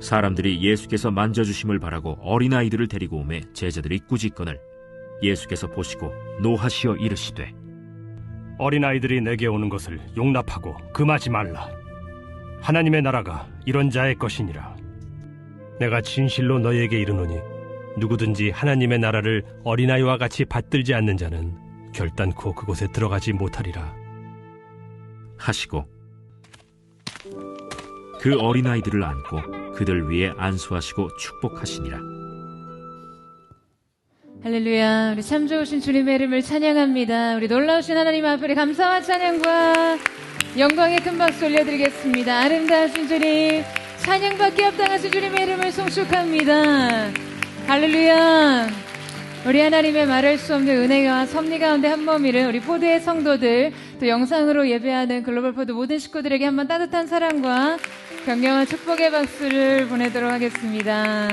사람들이 예수께서 만져주심을 바라고 어린아이들을 데리고 오매 제자들이 꾸짖거늘 예수께서 보시고 노하시어 이르시되 어린아이들이 내게 오는 것을 용납하고 금하지 말라. 하나님의 나라가 이런 자의 것이니라. 내가 진실로 너희에게 이르노니 누구든지 하나님의 나라를 어린아이와 같이 받들지 않는 자는 결단코 그곳에 들어가지 못하리라 하시고 그 어린아이들을 안고 그들 위에 안수하시고 축복하시니라. 할렐루야. 우리 참 좋으신 주님의 이름을 찬양합니다. 우리 놀라우신 하나님 앞에 감사와 찬양과 영광의 큰 박수 올려드리겠습니다. 아름다우신 주님, 찬양받기 합당하신 주님의 이름을 송축합니다. 할렐루야. 우리 하나님의 말할 수 없는 은혜와 섭리 가운데 한 몸이를 우리 포드의 성도들, 또 영상으로 예배하는 글로벌 포드 모든 식구들에게 한번 따뜻한 사랑과 격려와 축복의 박수를 보내도록 하겠습니다.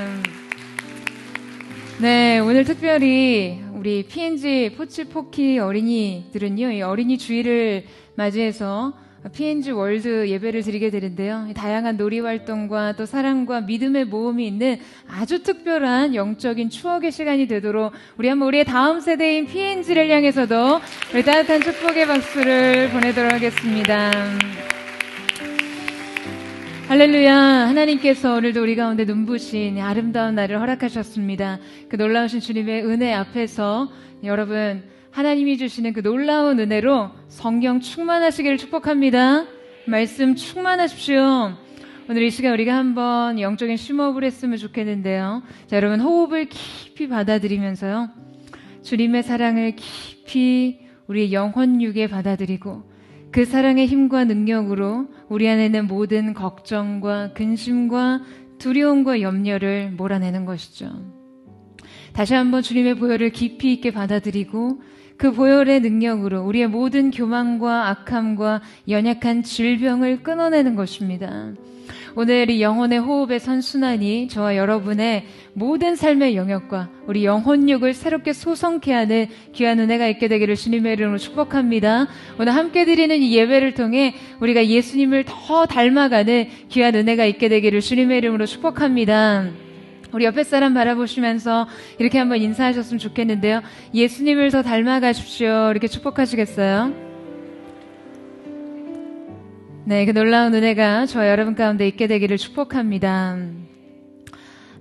네, 오늘 특별히 우리 PNG 포츠포키 어린이들은요, 이 어린이 주일을 맞이해서 PNG 월드 예배를 드리게 되는데요. 다양한 놀이 활동과 또 사랑과 믿음의 모험이 있는 아주 특별한 영적인 추억의 시간이 되도록 우리 한번 우리의 다음 세대인 PNG를 향해서도 우리 따뜻한 축복의 박수를 보내도록 하겠습니다. 할렐루야. 하나님께서 오늘도 우리 가운데 눈부신 아름다운 날을 허락하셨습니다. 그 놀라우신 주님의 은혜 앞에서 여러분 하나님이 주시는 그 놀라운 은혜로 성령 충만하시기를 축복합니다. 말씀 충만하십시오. 오늘 이 시간 우리가 한번 영적인 심호흡을 했으면 좋겠는데요. 자, 여러분 호흡을 깊이 받아들이면서요, 주님의 사랑을 깊이 우리의 영혼육에 받아들이고 그 사랑의 힘과 능력으로 우리 안에 있는 모든 걱정과 근심과 두려움과 염려를 몰아내는 것이죠. 다시 한번 주님의 보혈을 깊이 있게 받아들이고 그 보혈의 능력으로 우리의 모든 교만과 악함과 연약한 질병을 끊어내는 것입니다. 오늘 이 영혼의 호흡의 선순환이 저와 여러분의 모든 삶의 영역과 우리 영혼육을 새롭게 소성케 하는 귀한 은혜가 있게 되기를 주님의 이름으로 축복합니다. 오늘 함께 드리는 이 예배를 통해 우리가 예수님을 더 닮아가는 귀한 은혜가 있게 되기를 주님의 이름으로 축복합니다. 우리 옆에 사람 바라보시면서 이렇게 한번 인사하셨으면 좋겠는데요. 예수님을 더 닮아가십시오. 이렇게 축복하시겠어요? 네, 그 놀라운 은혜가 저와 여러분 가운데 있게 되기를 축복합니다.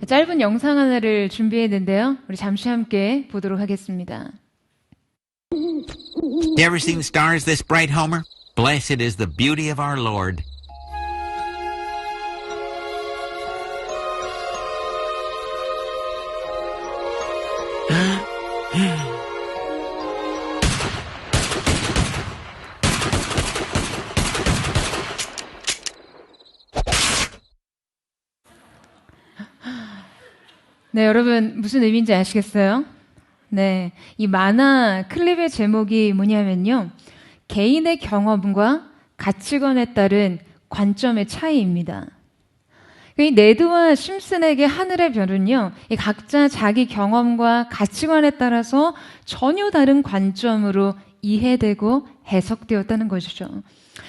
짧은 영상 하나를 준비했는데요. 우리 잠시 함께 보도록 하겠습니다. Ever seen stars this bright, Homer? Blessed is the beauty of our Lord. 네, 여러분 무슨 의미인지 아시겠어요? 네, 이 만화 클립의 제목이 뭐냐면요, 개인의 경험과 가치관에 따른 관점의 차이입니다. 이 네드와 심슨에게 하늘의 별은요, 이 각자 자기 경험과 가치관에 따라서 전혀 다른 관점으로 이해되고 해석되었다는 것이죠.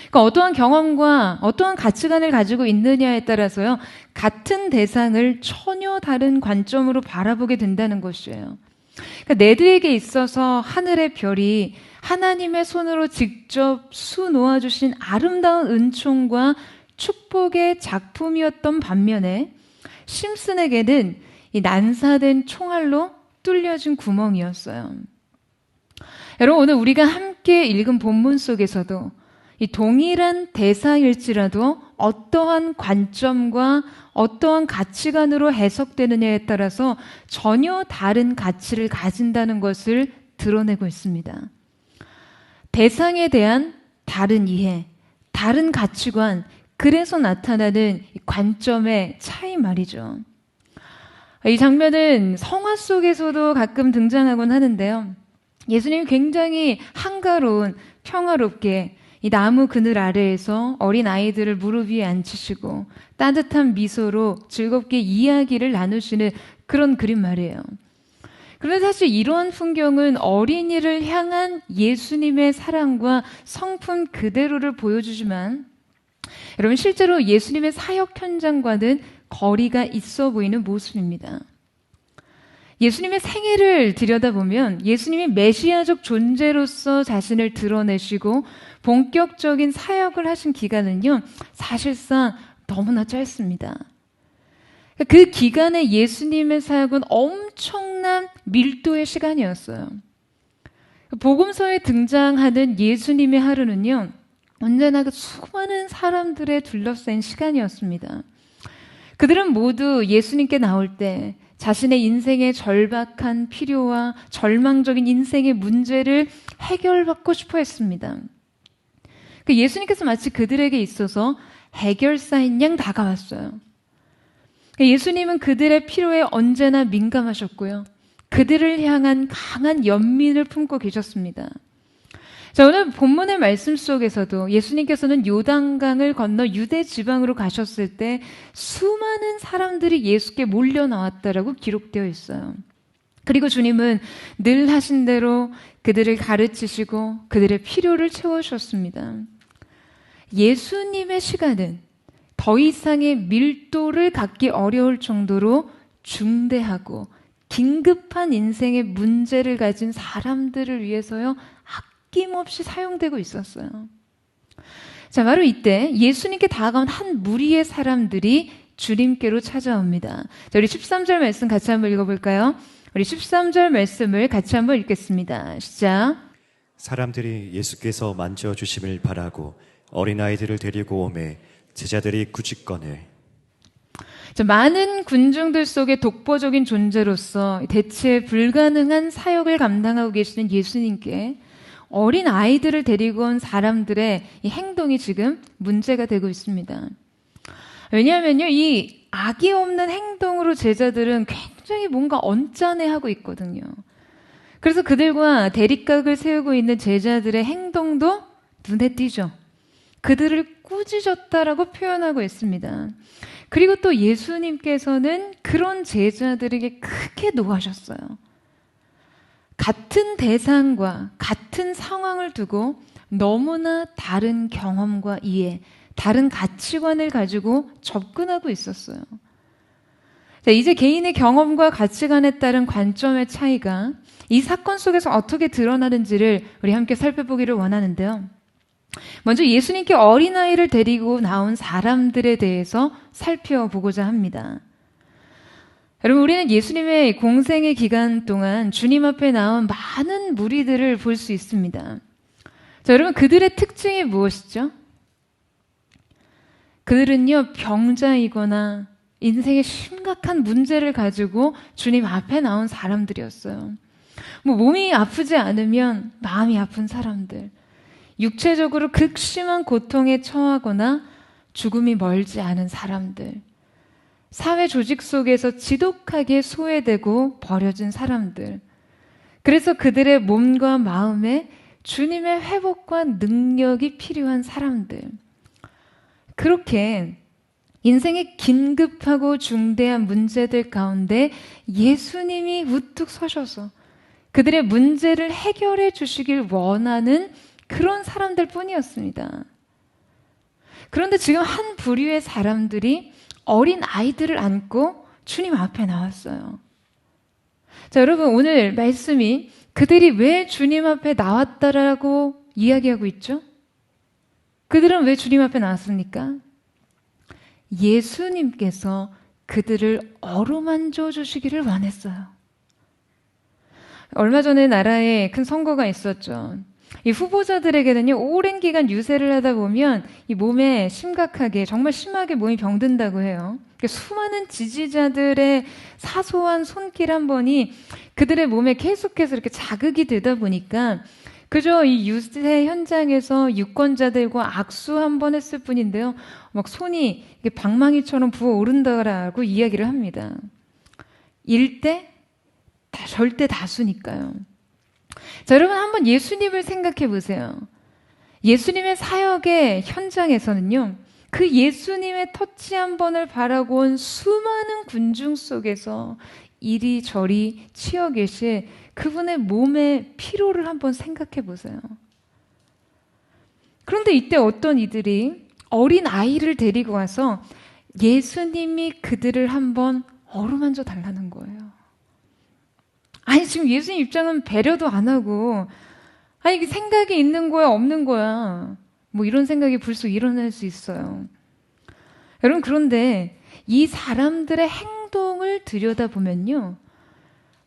그러니까 어떠한 경험과 어떠한 가치관을 가지고 있느냐에 따라서요, 같은 대상을 전혀 다른 관점으로 바라보게 된다는 것이에요. 그러니까 네드에게 있어서 하늘의 별이 하나님의 손으로 직접 수놓아 주신 아름다운 은총과 축복의 작품이었던 반면에 심슨에게는 이 난사된 총알로 뚫려진 구멍이었어요. 여러분, 오늘 우리가 함께 읽은 본문 속에서도 이 동일한 대사일지라도 어떠한 관점과 어떠한 가치관으로 해석되느냐에 따라서 전혀 다른 가치를 가진다는 것을 드러내고 있습니다. 대상에 대한 다른 이해, 다른 가치관, 그래서 나타나는 관점의 차이 말이죠. 이 장면은 성화 속에서도 가끔 등장하곤 하는데요. 예수님이 굉장히 한가로운, 평화롭게 이 나무 그늘 아래에서 어린 아이들을 무릎 위에 앉히시고 따뜻한 미소로 즐겁게 이야기를 나누시는 그런 그림 말이에요. 그런데 사실 이러한 풍경은 어린이를 향한 예수님의 사랑과 성품 그대로를 보여주지만 여러분, 실제로 예수님의 사역 현장과는 거리가 있어 보이는 모습입니다. 예수님의 생애를 들여다보면 예수님이 메시아적 존재로서 자신을 드러내시고 본격적인 사역을 하신 기간은요, 사실상 너무나 짧습니다. 그 기간에 예수님의 사역은 엄청난 밀도의 시간이었어요. 복음서에 등장하는 예수님의 하루는요, 언제나 그 수많은 사람들에 둘러싸인 시간이었습니다. 그들은 모두 예수님께 나올 때 자신의 인생의 절박한 필요와 절망적인 인생의 문제를 해결받고 싶어 했습니다. 예수님께서 마치 그들에게 있어서 해결사인 양 다가왔어요. 예수님은 그들의 필요에 언제나 민감하셨고요. 그들을 향한 강한 연민을 품고 계셨습니다. 자, 오늘 본문의 말씀 속에서도 예수님께서는 요단강을 건너 유대 지방으로 가셨을 때 수많은 사람들이 예수께 몰려 나왔다라고 기록되어 있어요. 그리고 주님은 늘 하신 대로 그들을 가르치시고 그들의 필요를 채워주셨습니다. 예수님의 시간은 더 이상의 밀도를 갖기 어려울 정도로 중대하고 긴급한 인생의 문제를 가진 사람들을 위해서요, 아낌없이 사용되고 있었어요. 자, 바로 이때 예수님께 다가온 한 무리의 사람들이 주님께로 찾아옵니다. 자, 우리 13절 말씀 같이 한번 읽어볼까요? 우리 13절 말씀을 같이 한번 읽겠습니다. 시작. 사람들이 예수께서 만져주심을 바라고 어린아이들을 데리고 오매 제자들이 꾸짖거늘. 많은 군중들 속에 독보적인 존재로서 대체 불가능한 사역을 감당하고 계시는 예수님께 어린 아이들을 데리고 온 사람들의 이 행동이 지금 문제가 되고 있습니다. 왜냐하면요, 이 악이 없는 행동으로 제자들은 굉장히 뭔가 언짢아하고 있거든요. 그래서 그들과 대립각을 세우고 있는 제자들의 행동도 눈에 띄죠. 그들을 꾸짖었다라고 표현하고 있습니다. 그리고 또 예수님께서는 그런 제자들에게 크게 노하셨어요. 같은 대상과 같은 상황을 두고 너무나 다른 경험과 이해, 다른 가치관을 가지고 접근하고 있었어요. 자, 이제 개인의 경험과 가치관에 따른 관점의 차이가 이 사건 속에서 어떻게 드러나는지를 우리 함께 살펴보기를 원하는데요. 먼저 예수님께 어린아이를 데리고 나온 사람들에 대해서 살펴보고자 합니다. 여러분, 우리는 예수님의 공생의 기간 동안 주님 앞에 나온 많은 무리들을 볼 수 있습니다. 자, 여러분, 그들의 특징이 무엇이죠? 그들은요, 병자이거나 인생의 심각한 문제를 가지고 주님 앞에 나온 사람들이었어요. 몸이 아프지 않으면 마음이 아픈 사람들, 육체적으로 극심한 고통에 처하거나 죽음이 멀지 않은 사람들, 사회 조직 속에서 지독하게 소외되고 버려진 사람들, 그래서 그들의 몸과 마음에 주님의 회복과 능력이 필요한 사람들, 그렇게 인생의 긴급하고 중대한 문제들 가운데 예수님이 우뚝 서셔서 그들의 문제를 해결해 주시길 원하는 그런 사람들 뿐이었습니다. 그런데 지금 한 부류의 사람들이 어린 아이들을 안고 주님 앞에 나왔어요. 자, 여러분, 오늘 말씀이 그들이 왜 주님 앞에 나왔다라고 이야기하고 있죠? 그들은 왜 주님 앞에 나왔습니까? 예수님께서 그들을 어루만져 주시기를 원했어요. 얼마 전에 나라에 큰 선거가 있었죠. 이 후보자들에게는요, 오랜 기간 유세를 하다 보면 이 몸에 심각하게, 정말 심하게 몸이 병든다고 해요. 수많은 지지자들의 사소한 손길 한 번이 그들의 몸에 계속해서 이렇게 자극이 되다 보니까 그저 이 유세 현장에서 유권자들과 악수 한 번 했을 뿐인데요, 막 손이 방망이처럼 부어오른다라고 이야기를 합니다. 일대 절대 다수니까요. 자, 여러분, 한번 예수님을 생각해 보세요. 예수님의 사역의 현장에서는요, 그 예수님의 터치 한 번을 바라고 온 수많은 군중 속에서 이리저리 치여 계실 그분의 몸의 피로를 한번 생각해 보세요. 그런데 이때 어떤 이들이 어린 아이를 데리고 와서 예수님이 그들을 한번 어루만져 달라는 거예요. 아니, 지금 예수님 입장은 배려도 안 하고, 아니, 이게 생각이 있는 거야, 없는 거야. 뭐 이런 생각이 불쑥 일어날 수 있어요. 여러분, 그런데 이 사람들의 행동을 들여다보면요,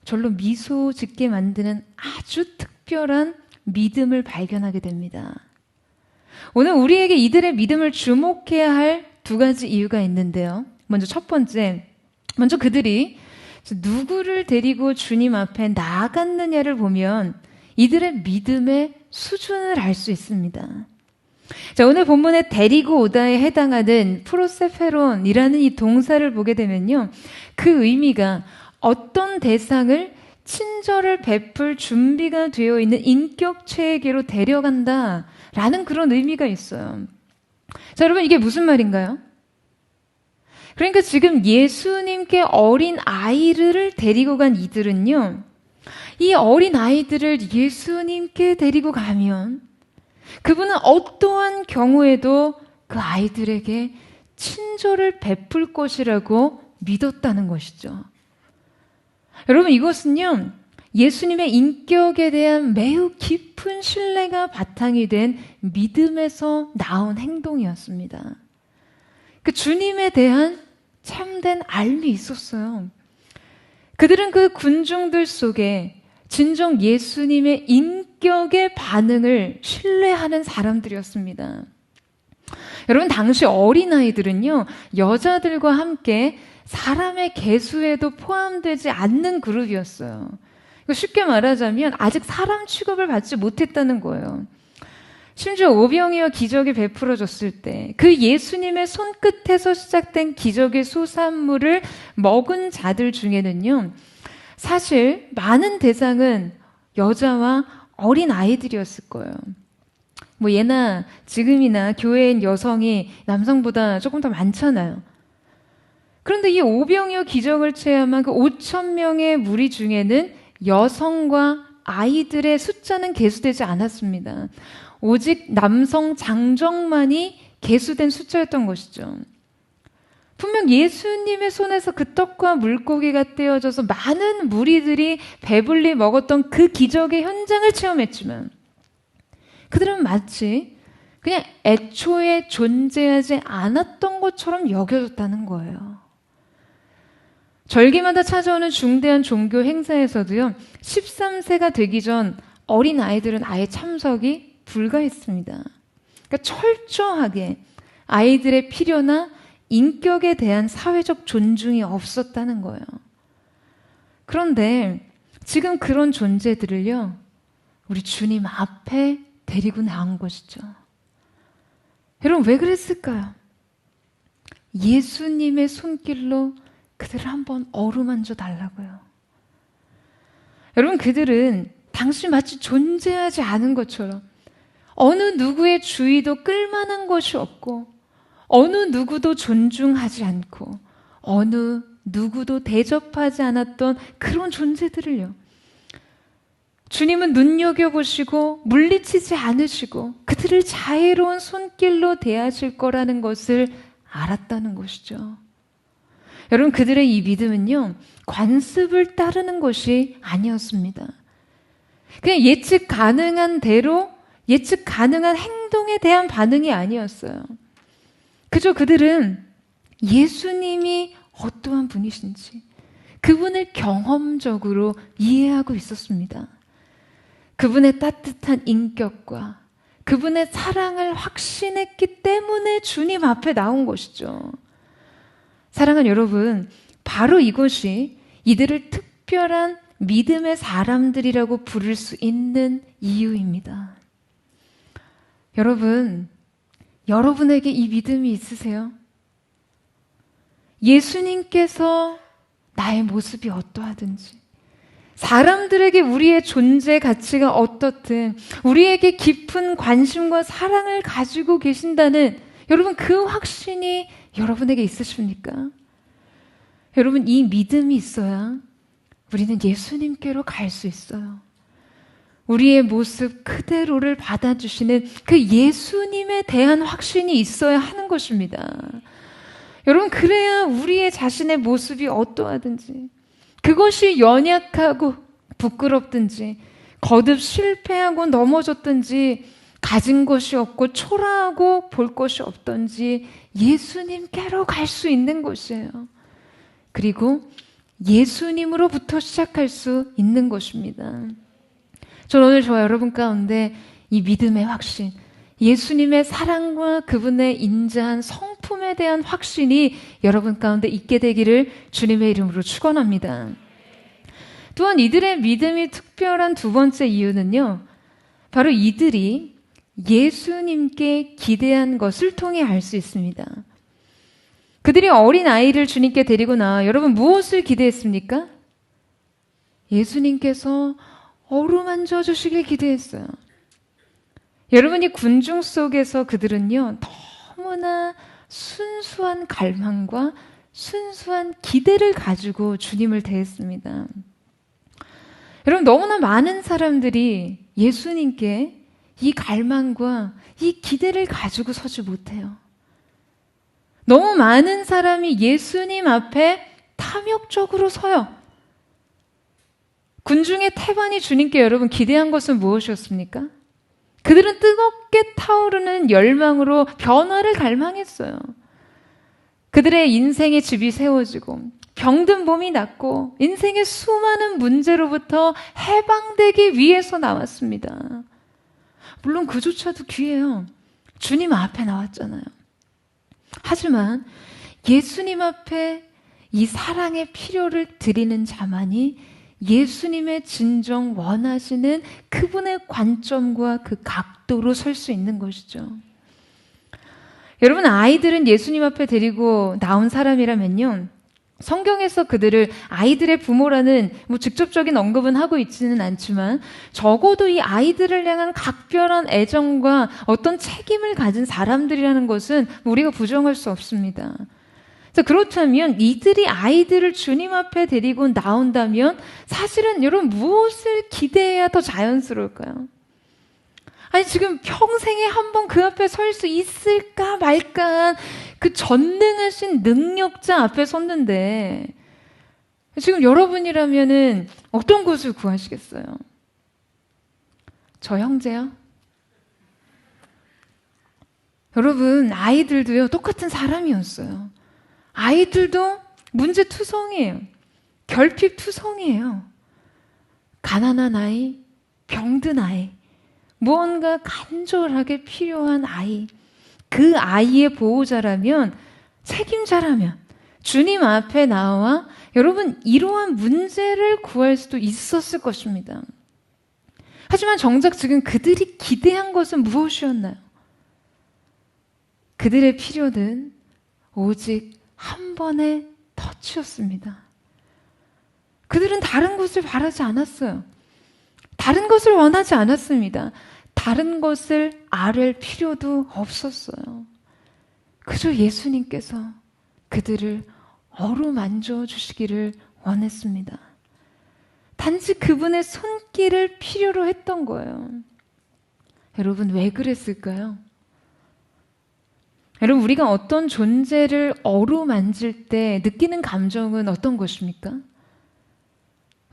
절로 미소 짓게 만드는 아주 특별한 믿음을 발견하게 됩니다. 오늘 우리에게 이들의 믿음을 주목해야 할 두 가지 이유가 있는데요. 먼저 첫 번째, 먼저 그들이 누구를 데리고 주님 앞에 나아갔느냐를 보면 이들의 믿음의 수준을 알 수 있습니다. 자, 오늘 본문의 데리고 오다에 해당하는 프로세페론이라는 이 동사를 보게 되면요, 그 의미가 어떤 대상을 친절을 베풀 준비가 되어 있는 인격체에게로 데려간다라는 그런 의미가 있어요. 자, 여러분, 이게 무슨 말인가요? 그러니까 지금 예수님께 어린 아이를 데리고 간 이들은요, 이 어린 아이들을 예수님께 데리고 가면 그분은 어떠한 경우에도 그 아이들에게 친절을 베풀 것이라고 믿었다는 것이죠. 여러분, 이것은요, 예수님의 인격에 대한 매우 깊은 신뢰가 바탕이 된 믿음에서 나온 행동이었습니다. 그 주님에 대한 참된 알미 있었어요. 그들은 그 군중들 속에 진정 예수님의 인격의 반응을 신뢰하는 사람들이었습니다. 여러분, 당시 어린아이들은요, 여자들과 함께 사람의 계수에도 포함되지 않는 그룹이었어요. 쉽게 말하자면 아직 사람 취급을 받지 못했다는 거예요. 심지어 오병이어 기적이 베풀어졌을 때 그 예수님의 손끝에서 시작된 기적의 수산물을 먹은 자들 중에는요, 사실 많은 대상은 여자와 어린 아이들이었을 거예요. 뭐 예나 지금이나 교회엔 여성이 남성보다 조금 더 많잖아요. 그런데 이 오병이어 기적을 체험한 그 5천 명의 무리 중에는 여성과 아이들의 숫자는 계수되지 않았습니다. 오직 남성 장정만이 계수된 숫자였던 것이죠. 분명 예수님의 손에서 그 떡과 물고기가 떼어져서 많은 무리들이 배불리 먹었던 그 기적의 현장을 체험했지만 그들은 마치 그냥 애초에 존재하지 않았던 것처럼 여겨졌다는 거예요. 절기마다 찾아오는 중대한 종교 행사에서도요, 13세가 되기 전 어린 아이들은 아예 참석이 불가했습니다. 그러니까 철저하게 아이들의 필요나 인격에 대한 사회적 존중이 없었다는 거예요. 그런데 지금 그런 존재들을요, 우리 주님 앞에 데리고 나온 것이죠. 여러분, 왜 그랬을까요? 예수님의 손길로 그들을 한번 어루만져 달라고요. 여러분, 그들은 당시 마치 존재하지 않은 것처럼 어느 누구의 주의도 끌만한 것이 없고 어느 누구도 존중하지 않고 어느 누구도 대접하지 않았던 그런 존재들을요, 주님은 눈여겨보시고 물리치지 않으시고 그들을 자애로운 손길로 대하실 거라는 것을 알았다는 것이죠. 여러분, 그들의 이 믿음은요, 관습을 따르는 것이 아니었습니다. 그냥 예측 가능한 대로 예측 가능한 행동에 대한 반응이 아니었어요. 그저 그들은 예수님이 어떠한 분이신지 그분을 경험적으로 이해하고 있었습니다. 그분의 따뜻한 인격과 그분의 사랑을 확신했기 때문에 주님 앞에 나온 것이죠. 사랑하는 여러분, 바로 이것이 이들을 특별한 믿음의 사람들이라고 부를 수 있는 이유입니다. 여러분, 여러분에게 이 믿음이 있으세요? 예수님께서 나의 모습이 어떠하든지, 사람들에게 우리의 존재 가치가 어떻든 우리에게 깊은 관심과 사랑을 가지고 계신다는 여러분, 그 확신이 여러분에게 있으십니까? 여러분, 이 믿음이 있어야 우리는 예수님께로 갈 수 있어요. 우리의 모습 그대로를 받아주시는 그 예수님에 대한 확신이 있어야 하는 것입니다. 여러분, 그래야 우리의 자신의 모습이 어떠하든지, 그것이 연약하고 부끄럽든지, 거듭 실패하고 넘어졌든지, 가진 것이 없고 초라하고 볼 것이 없든지 예수님께로 갈 수 있는 곳이에요. 그리고 예수님으로부터 시작할 수 있는 것입니다. 저는 오늘 저와 여러분 가운데 이 믿음의 확신, 예수님의 사랑과 그분의 인자한 성품에 대한 확신이 여러분 가운데 있게 되기를 주님의 이름으로 축원합니다. 또한 이들의 믿음이 특별한 두 번째 이유는요, 바로 이들이 예수님께 기대한 것을 통해 알 수 있습니다. 그들이 어린 아이를 주님께 데리고 나와 여러분 무엇을 기대했습니까? 예수님께서 어루만져 주시길 기대했어요. 여러분이 군중 속에서 그들은요, 너무나 순수한 갈망과 순수한 기대를 가지고 주님을 대했습니다. 여러분, 너무나 많은 사람들이 예수님께 이 갈망과 이 기대를 가지고 서지 못해요. 너무 많은 사람이 예수님 앞에 탐욕적으로 서요. 군중의 태반이 주님께 여러분 기대한 것은 무엇이었습니까? 그들은 뜨겁게 타오르는 열망으로 변화를 갈망했어요. 그들의 인생의 집이 세워지고 병든 몸이 낫고 인생의 수많은 문제로부터 해방되기 위해서 나왔습니다. 물론 그조차도 귀해요. 주님 앞에 나왔잖아요. 하지만 예수님 앞에 이 사랑의 필요를 드리는 자만이 예수님의 진정 원하시는 그분의 관점과 그 각도로 설 수 있는 것이죠. 여러분, 아이들은 예수님 앞에 데리고 나온 사람이라면요, 성경에서 그들을 아이들의 부모라는 직접적인 언급은 하고 있지는 않지만 적어도 이 아이들을 향한 각별한 애정과 어떤 책임을 가진 사람들이라는 것은 우리가 부정할 수 없습니다. 그렇다면 이들이 아이들을 주님 앞에 데리고 나온다면 사실은 여러분 무엇을 기대해야 더 자연스러울까요? 아니, 지금 평생에 한 번 그 앞에 설 수 있을까 말까 그 전능하신 능력자 앞에 섰는데 지금 여러분이라면은 어떤 곳을 구하시겠어요? 저 형제요? 여러분, 아이들도요, 똑같은 사람이었어요. 아이들도 문제투성이에요. 결핍투성이에요. 가난한 아이, 병든 아이, 무언가 간절하게 필요한 아이, 그 아이의 보호자라면, 책임자라면 주님 앞에 나와 여러분 이러한 문제를 구할 수도 있었을 것입니다. 하지만 정작 지금 그들이 기대한 것은 무엇이었나요? 그들의 필요는 오직 한 번의 터치였습니다. 그들은 다른 것을 바라지 않았어요. 다른 것을 원하지 않았습니다. 다른 것을 아랠 필요도 없었어요. 그저 예수님께서 그들을 어루만져 주시기를 원했습니다. 단지 그분의 손길을 필요로 했던 거예요. 여러분, 왜 그랬을까요? 여러분, 우리가 어떤 존재를 어루만질 때 느끼는 감정은 어떤 것입니까?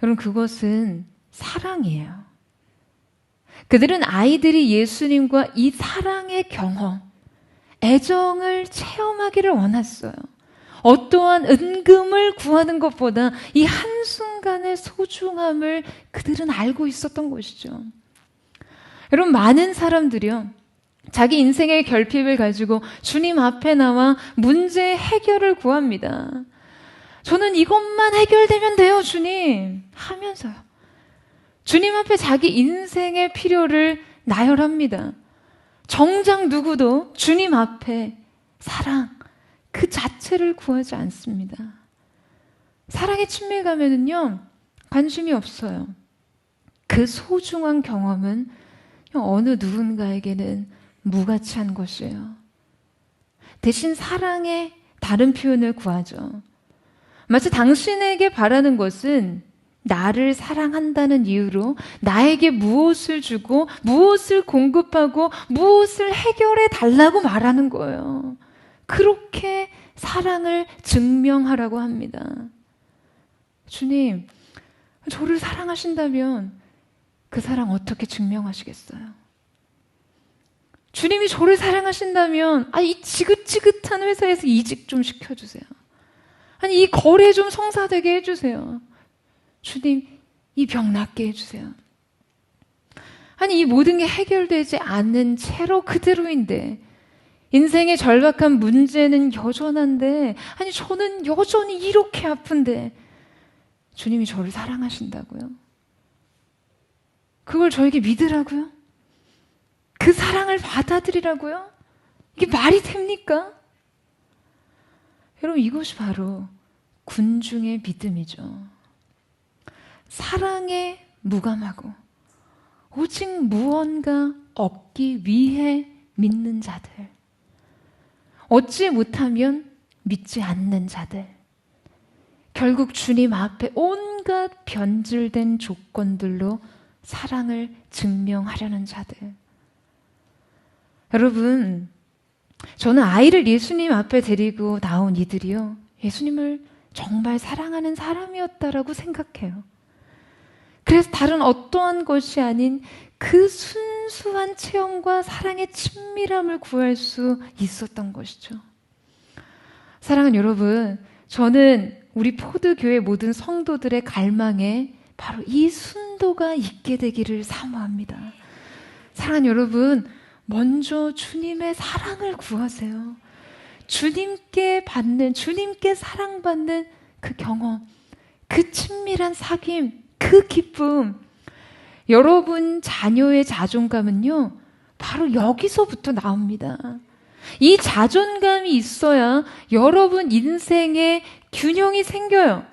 여러분, 그것은 사랑이에요. 그들은 아이들이 예수님과 이 사랑의 경험, 애정을 체험하기를 원했어요. 어떠한 은금을 구하는 것보다 이 한순간의 소중함을 그들은 알고 있었던 것이죠. 여러분, 많은 사람들이요, 자기 인생의 결핍을 가지고 주님 앞에 나와 문제 해결을 구합니다. 저는 이것만 해결되면 돼요, 주님 하면서요, 주님 앞에 자기 인생의 필요를 나열합니다. 정작 누구도 주님 앞에 사랑 그 자체를 구하지 않습니다. 사랑의 친밀감에는요, 관심이 없어요. 그 소중한 경험은 어느 누군가에게는 무가치한 것이에요. 대신 사랑의 다른 표현을 구하죠. 마치 당신에게 바라는 것은 나를 사랑한다는 이유로 나에게 무엇을 주고 무엇을 공급하고 무엇을 해결해 달라고 말하는 거예요. 그렇게 사랑을 증명하라고 합니다. 주님, 저를 사랑하신다면 그 사랑 어떻게 증명하시겠어요? 주님이 저를 사랑하신다면 이 지긋지긋한 회사에서 이직 좀 시켜주세요. 아니 이 거래 좀 성사되게 해주세요. 주님, 이 병 낫게 해주세요. 아니 이 모든 게 해결되지 않는 채로 그대로인데, 인생의 절박한 문제는 여전한데, 아니 저는 여전히 이렇게 아픈데 주님이 저를 사랑하신다고요? 그걸 저에게 믿으라고요? 그 사랑을 받아들이라고요? 이게 말이 됩니까? 여러분, 이것이 바로 군중의 믿음이죠. 사랑에 무감하고 오직 무언가 얻기 위해 믿는 자들, 얻지 못하면 믿지 않는 자들, 결국 주님 앞에 온갖 변질된 조건들로 사랑을 증명하려는 자들. 여러분, 저는 아이를 예수님 앞에 데리고 나온 이들이요, 예수님을 정말 사랑하는 사람이었다라고 생각해요. 그래서 다른 어떠한 것이 아닌 그 순수한 체험과 사랑의 친밀함을 구할 수 있었던 것이죠. 사랑하는 여러분, 저는 우리 포드교회 모든 성도들의 갈망에 바로 이 순도가 있게 되기를 사모합니다. 사랑하는 여러분, 먼저 주님의 사랑을 구하세요. 주님께 사랑받는 그 경험, 그 친밀한 사귐, 그 기쁨. 여러분 자녀의 자존감은요, 바로 여기서부터 나옵니다. 이 자존감이 있어야 여러분 인생에 균형이 생겨요.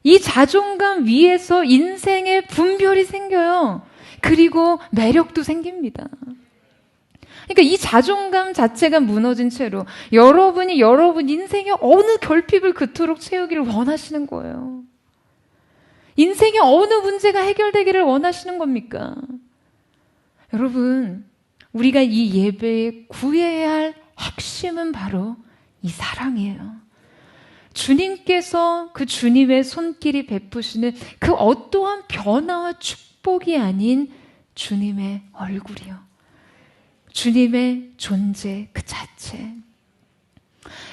이 자존감 위에서 인생의 분별이 생겨요. 그리고 매력도 생깁니다. 그러니까 이 자존감 자체가 무너진 채로 여러분이 여러분 인생의 어느 결핍을 그토록 채우기를 원하시는 거예요. 인생의 어느 문제가 해결되기를 원하시는 겁니까? 여러분, 우리가 이 예배에 구해야 할 핵심은 바로 이 사랑이에요. 주님께서 그 주님의 손길이 베푸시는 그 어떠한 변화와 축복이 아닌 주님의 얼굴이요, 주님의 존재 그 자체.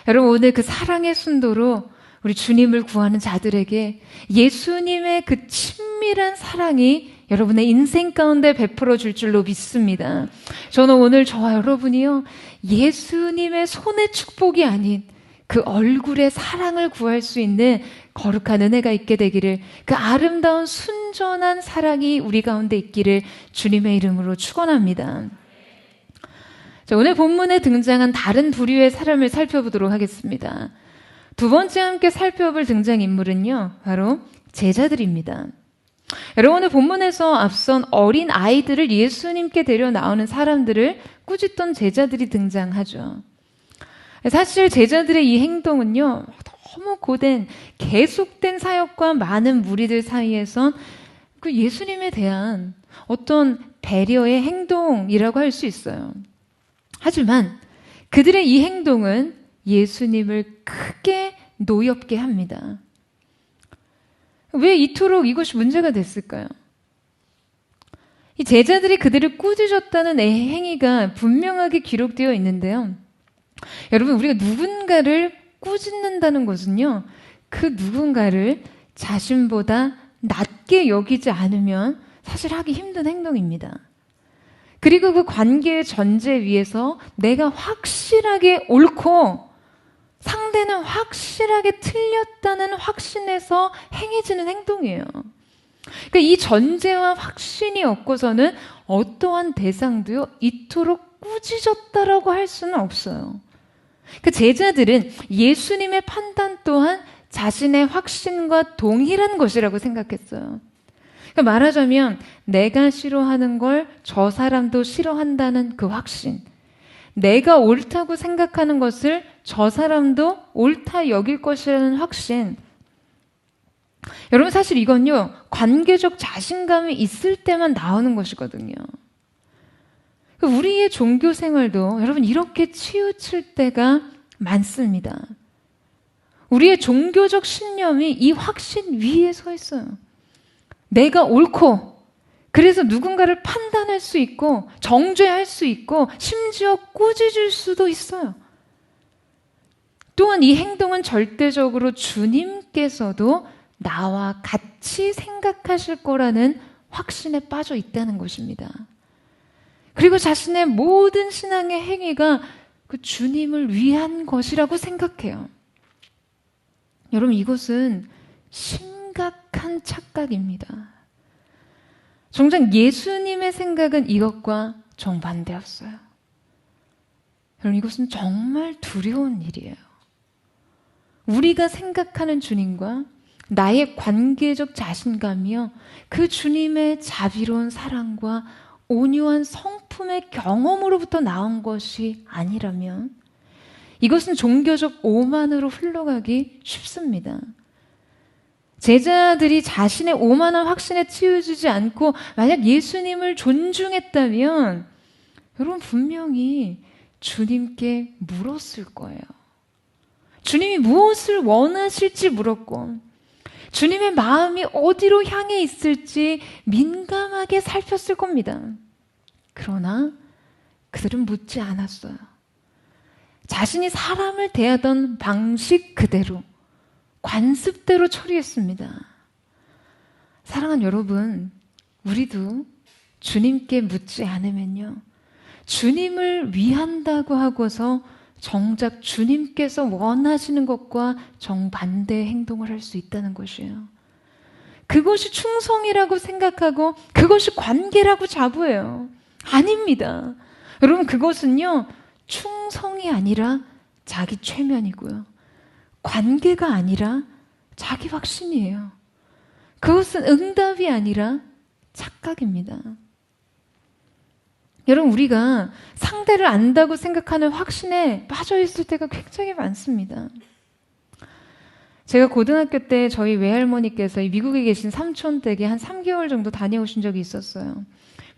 여러분, 오늘 그 사랑의 순도로 우리 주님을 구하는 자들에게 예수님의 그 친밀한 사랑이 여러분의 인생 가운데 베풀어 줄 줄로 믿습니다. 저는 오늘 저와 여러분이요, 예수님의 손의 축복이 아닌 그 얼굴의 사랑을 구할 수 있는 거룩한 은혜가 있게 되기를, 그 아름다운 순전한 사랑이 우리 가운데 있기를 주님의 이름으로 축원합니다. 자, 오늘 본문에 등장한 다른 부류의 사람을 살펴보도록 하겠습니다. 두 번째 함께 살펴볼 등장인물은요, 바로 제자들입니다. 여러분, 오늘 본문에서 앞선 어린 아이들을 예수님께 데려 나오는 사람들을 꾸짖던 제자들이 등장하죠. 사실 제자들의 이 행동은요, 너무 고된 계속된 사역과 많은 무리들 사이에선 그 예수님에 대한 어떤 배려의 행동이라고 할 수 있어요. 하지만 그들의 이 행동은 예수님을 크게 노엽게 합니다. 왜 이토록 이것이 문제가 됐을까요? 이 제자들이 그들을 꾸짖었다는 행위가 분명하게 기록되어 있는데요. 여러분, 우리가 누군가를 꾸짖는다는 것은요, 그 누군가를 자신보다 낮게 여기지 않으면 사실 하기 힘든 행동입니다. 그리고 그 관계의 전제 위에서 내가 확실하게 옳고 상대는 확실하게 틀렸다는 확신에서 행해지는 행동이에요. 그러니까 이 전제와 확신이 없고서는 어떠한 대상도요, 이토록 꾸짖었다라고 할 수는 없어요. 그 제자들은 예수님의 판단 또한 자신의 확신과 동일한 것이라고 생각했어요. 그러니까 말하자면 내가 싫어하는 걸 저 사람도 싫어한다는 그 확신, 내가 옳다고 생각하는 것을 저 사람도 옳다 여길 것이라는 확신. 여러분, 사실 이건요, 관계적 자신감이 있을 때만 나오는 것이거든요. 우리의 종교 생활도 여러분 이렇게 치우칠 때가 많습니다. 우리의 종교적 신념이 이 확신 위에 서 있어요. 내가 옳고, 그래서 누군가를 판단할 수 있고, 정죄할 수 있고, 심지어 꾸짖을 수도 있어요. 또한 이 행동은 절대적으로 주님께서도 나와 같이 생각하실 거라는 확신에 빠져 있다는 것입니다. 그리고 자신의 모든 신앙의 행위가 그 주님을 위한 것이라고 생각해요. 여러분, 이것은 심각한 착각입니다. 정작 예수님의 생각은 이것과 정반대였어요. 여러분, 이것은 정말 두려운 일이에요. 우리가 생각하는 주님과 나의 관계적 자신감이요, 그 주님의 자비로운 사랑과 온유한 성품의 경험으로부터 나온 것이 아니라면 이것은 종교적 오만으로 흘러가기 쉽습니다. 제자들이 자신의 오만한 확신에 치우치지 않고 만약 예수님을 존중했다면 여러분 분명히 주님께 물었을 거예요. 주님이 무엇을 원하실지 물었고 주님의 마음이 어디로 향해 있을지 민감하게 살폈을 겁니다. 그러나 그들은 묻지 않았어요. 자신이 사람을 대하던 방식 그대로, 관습대로 처리했습니다. 사랑하는 여러분, 우리도 주님께 묻지 않으면요, 주님을 위한다고 하고서 정작 주님께서 원하시는 것과 정반대의 행동을 할 수 있다는 것이에요. 그것이 충성이라고 생각하고 그것이 관계라고 자부해요. 아닙니다. 여러분, 그것은요, 충성이 아니라 자기 최면이고요, 관계가 아니라 자기 확신이에요. 그것은 응답이 아니라 착각입니다. 여러분, 우리가 상대를 안다고 생각하는 확신에 빠져 있을 때가 굉장히 많습니다. 제가 고등학교 때 저희 외할머니께서 미국에 계신 삼촌 댁에 한 3개월 정도 다녀오신 적이 있었어요.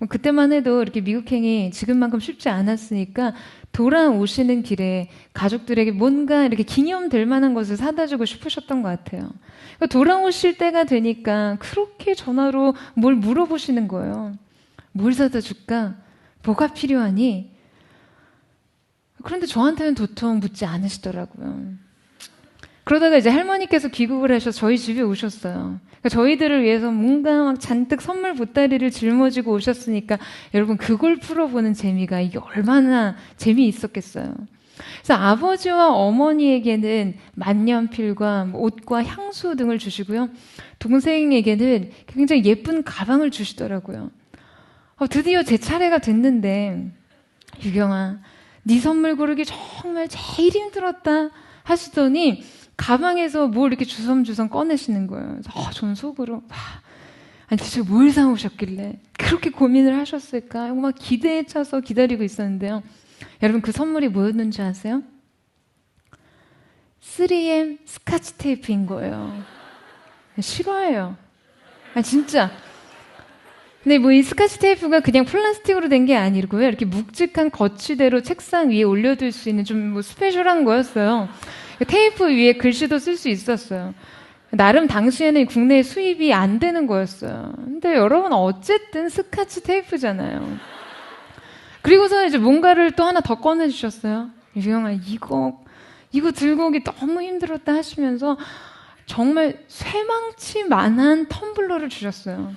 그때만 해도 이렇게 미국행이 지금만큼 쉽지 않았으니까 돌아오시는 길에 가족들에게 뭔가 이렇게 기념될 만한 것을 사다 주고 싶으셨던 것 같아요. 돌아오실 때가 되니까 그렇게 전화로 뭘 물어보시는 거예요. 뭘 사다 줄까? 뭐가 필요하니? 그런데 저한테는 도통 묻지 않으시더라고요. 그러다가 이제 할머니께서 귀국을 하셔서 저희 집에 오셨어요. 그러니까 저희들을 위해서 뭔가 막 잔뜩 선물 보따리를 짊어지고 오셨으니까 여러분, 그걸 풀어보는 재미가 이게 얼마나 재미있었겠어요. 그래서 아버지와 어머니에게는 만년필과 옷과 향수 등을 주시고요, 동생에게는 굉장히 예쁜 가방을 주시더라고요. 드디어 제 차례가 됐는데, 유경아, 네 선물 고르기 정말 제일 힘들었다 하시더니 가방에서 뭘 이렇게 주섬주섬 꺼내시는 거예요. 그래서 저는 속으로 아니 도대체 뭘 사오셨길래 그렇게 고민을 하셨을까 하고 막 기대에 차서 기다리고 있었는데요. 여러분, 그 선물이 뭐였는지 아세요? 3M 스카치 테이프인 거예요. 싫어해요. 진짜. 근데 이 스카치 테이프가 그냥 플라스틱으로 된 게 아니고요, 이렇게 묵직한 거치대로 책상 위에 올려둘 수 있는 좀 스페셜한 거였어요. 테이프 위에 글씨도 쓸 수 있었어요. 나름 당시에는 국내에 수입이 안 되는 거였어요. 근데 여러분, 어쨌든 스카치 테이프잖아요. 그리고서 이제 뭔가를 또 하나 더 꺼내주셨어요. 유경아, 이거 들고 오기 너무 힘들었다 하시면서 정말 쇠망치만한 텀블러를 주셨어요.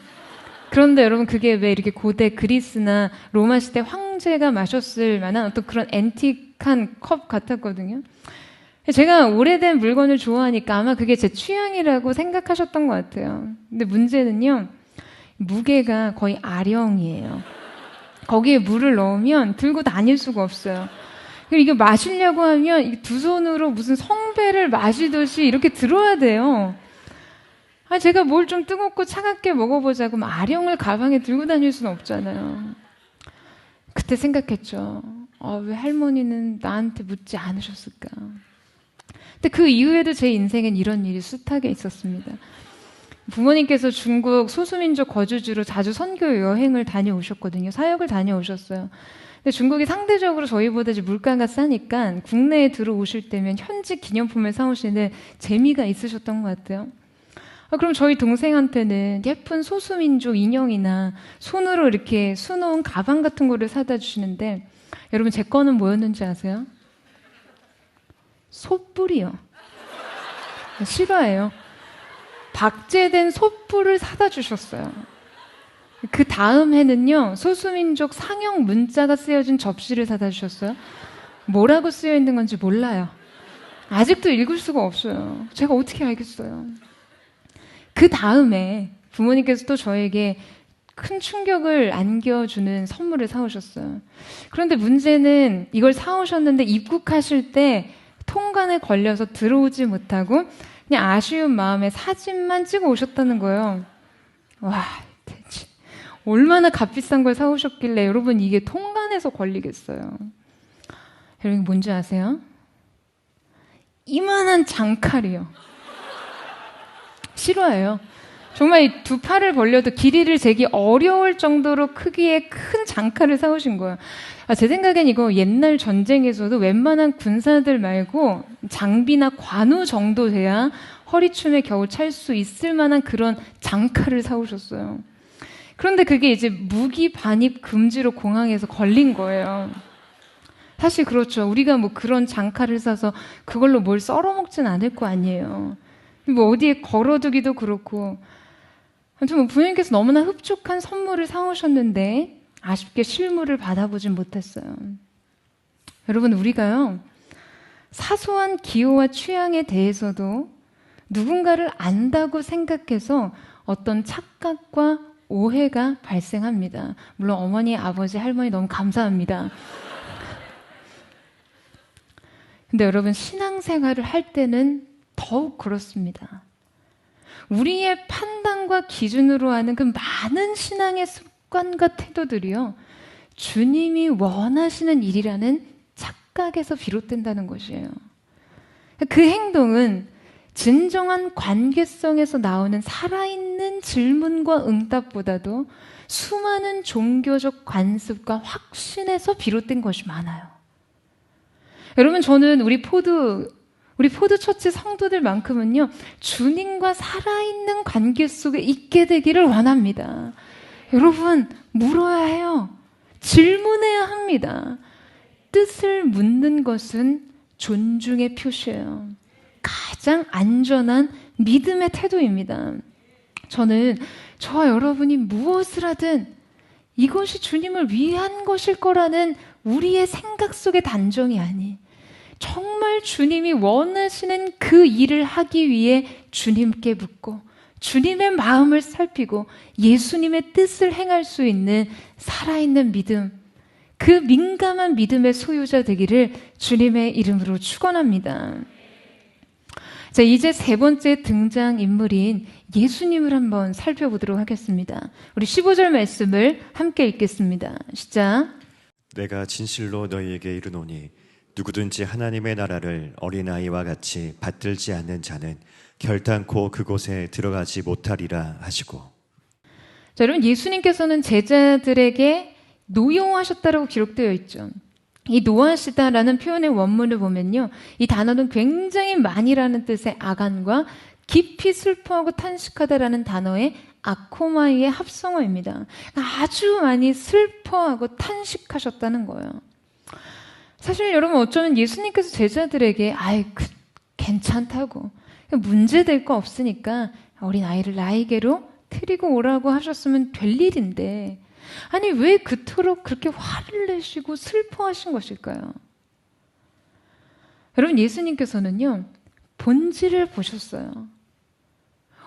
그런데 여러분, 그게 왜 이렇게 고대 그리스나 로마 시대 황제가 마셨을 만한 어떤 그런 앤틱한 컵 같았거든요. 제가 오래된 물건을 좋아하니까 아마 그게 제 취향이라고 생각하셨던 것 같아요. 근데 문제는요, 무게가 거의 아령이에요. 거기에 물을 넣으면 들고 다닐 수가 없어요. 그리고 이거 마시려고 하면 두 손으로 무슨 성배를 마시듯이 이렇게 들어야 돼요. 제가 뭘 좀 뜨겁고 차갑게 먹어보자고 아령을 가방에 들고 다닐 수는 없잖아요. 그때 생각했죠. 왜 할머니는 나한테 묻지 않으셨을까? 근데 그 이후에도 제 인생엔 이런 일이 숱하게 있었습니다. 부모님께서 중국 소수민족 거주지로 자주 선교 여행을 다녀오셨거든요. 사역을 다녀오셨어요. 근데 중국이 상대적으로 저희보다 이제 물가가 싸니까 국내에 들어오실 때면 현지 기념품을 사오시는 재미가 있으셨던 것 같아요. 그럼 저희 동생한테는 예쁜 소수민족 인형이나 손으로 이렇게 수놓은 가방 같은 거를 사다 주시는데 여러분 제 거는 뭐였는지 아세요? 솥불이요. 싫어해요. 박제된 솥불을 사다 주셨어요. 그 다음 해는요, 소수민족 상형 문자가 쓰여진 접시를 사다 주셨어요. 뭐라고 쓰여 있는 건지 몰라요. 아직도 읽을 수가 없어요. 제가 어떻게 알겠어요. 그 다음에 부모님께서 또 저에게 큰 충격을 안겨주는 선물을 사오셨어요. 그런데 문제는 이걸 사오셨는데 입국하실 때 통관에 걸려서 들어오지 못하고 그냥 아쉬운 마음에 사진만 찍어 오셨다는 거예요. 와, 대체 얼마나 값비싼 걸 사오셨길래 여러분 이게 통관에서 걸리겠어요. 여러분 뭔지 아세요? 이만한 장칼이요. 싫어해요. 정말 이 두 팔을 벌려도 길이를 재기 어려울 정도로 크기의 큰 장칼을 사오신 거예요. 제 생각엔 이거 옛날 전쟁에서도 웬만한 군사들 말고 장비나 관우 정도 돼야 허리춤에 겨우 찰 수 있을 만한 그런 장칼을 사오셨어요. 그런데 그게 이제 무기 반입 금지로 공항에서 걸린 거예요. 사실 그렇죠. 우리가 뭐 그런 장칼을 사서 그걸로 뭘 썰어먹진 않을 거 아니에요. 뭐 어디에 걸어두기도 그렇고. 아무튼 뭐 부모님께서 너무나 흡족한 선물을 사오셨는데 아쉽게 실물을 받아보진 못했어요. 여러분 우리가요 사소한 기호와 취향에 대해서도 누군가를 안다고 생각해서 어떤 착각과 오해가 발생합니다. 물론 어머니, 아버지, 할머니 너무 감사합니다. 근데 여러분 신앙생활을 할 때는 더욱 그렇습니다. 우리의 판단과 기준으로 하는 그 많은 신앙의 습관과 태도들이요 주님이 원하시는 일이라는 착각에서 비롯된다는 것이에요. 그 행동은 진정한 관계성에서 나오는 살아있는 질문과 응답보다도 수많은 종교적 관습과 확신에서 비롯된 것이 많아요. 여러분 저는 우리 포드처치 성도들만큼은요 주님과 살아있는 관계 속에 있게 되기를 원합니다. 여러분 물어야 해요. 질문해야 합니다. 뜻을 묻는 것은 존중의 표시예요. 가장 안전한 믿음의 태도입니다. 저는 저와 여러분이 무엇을 하든 이것이 주님을 위한 것일 거라는 우리의 생각 속의 단정이 아닌 정말 주님이 원하시는 그 일을 하기 위해 주님께 묻고 주님의 마음을 살피고 예수님의 뜻을 행할 수 있는 살아있는 믿음, 그 민감한 믿음의 소유자 되기를 주님의 이름으로 축원합니다. 자, 이제 세 번째 등장인물인 예수님을 한번 살펴보도록 하겠습니다. 우리 15절 말씀을 함께 읽겠습니다. 시작. 내가 진실로 너희에게 이르노니 누구든지 하나님의 나라를 어린아이와 같이 받들지 않는 자는 결단코 그곳에 들어가지 못하리라 하시고. 자, 여러분 예수님께서는 제자들에게 노여워하셨다라고 기록되어 있죠. 이 노하시다라는 표현의 원문을 보면요. 이 단어는 굉장히 많이라는 뜻의 아간과 깊이 슬퍼하고 탄식하다라는 단어의 아코마이의 합성어입니다. 아주 많이 슬퍼하고 탄식하셨다는 거예요. 사실 여러분 어쩌면 예수님께서 제자들에게 괜찮다고 문제될 거 없으니까 어린 아이를 나에게로 데리고 오라고 하셨으면 될 일인데 아니 왜 그토록 그렇게 화를 내시고 슬퍼하신 것일까요? 여러분 예수님께서는요 본질을 보셨어요.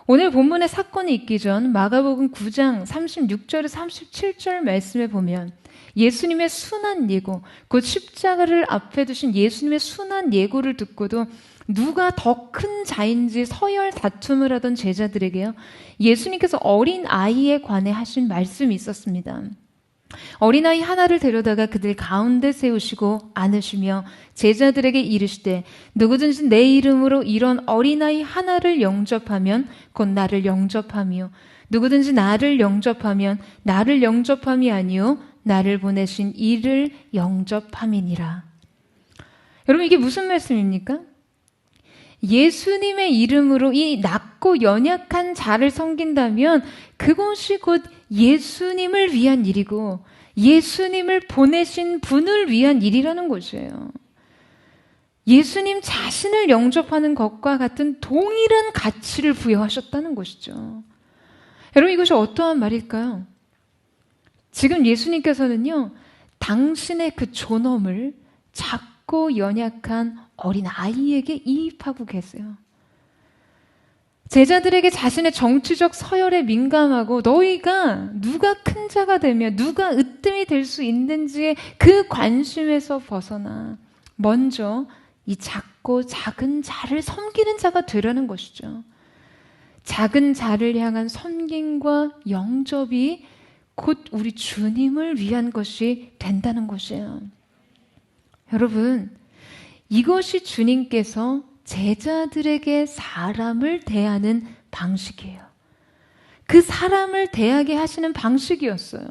오늘 본문의 사건이 있기 전 마가복음 9장 36절에서 37절 말씀에 보면 예수님의 순한 예고, 곧 십자가를 앞에 두신 예수님의 순한 예고를 듣고도 누가 더 큰 자인지 서열 다툼을 하던 제자들에게요. 예수님께서 어린 아이에 관해 하신 말씀이 있었습니다. 어린아이 하나를 데려다가 그들 가운데 세우시고 안으시며 제자들에게 이르시되 누구든지 내 이름으로 이런 어린아이 하나를 영접하면 곧 나를 영접하며 누구든지 나를 영접하면 나를 영접함이 아니요 나를 보내신 이를 영접함이니라. 여러분, 이게 무슨 말씀입니까? 예수님의 이름으로 이 낮고 연약한 자를 섬긴다면 그것이 곧 예수님을 위한 일이고 예수님을 보내신 분을 위한 일이라는 것이에요. 예수님 자신을 영접하는 것과 같은 동일한 가치를 부여하셨다는 것이죠. 여러분, 이것이 어떠한 말일까요? 지금 예수님께서는요, 당신의 그 존엄을 작고 연약한 어린 아이에게 이입하고 계세요. 제자들에게 자신의 정치적 서열에 민감하고 너희가 누가 큰 자가 되며 누가 으뜸이 될 수 있는지의 그 관심에서 벗어나 먼저 이 작고 작은 자를 섬기는 자가 되라는 것이죠. 작은 자를 향한 섬김과 영접이 곧 우리 주님을 위한 것이 된다는 것이에요. 여러분, 이것이 주님께서 제자들에게 사람을 대하는 방식이에요. 그 사람을 대하게 하시는 방식이었어요.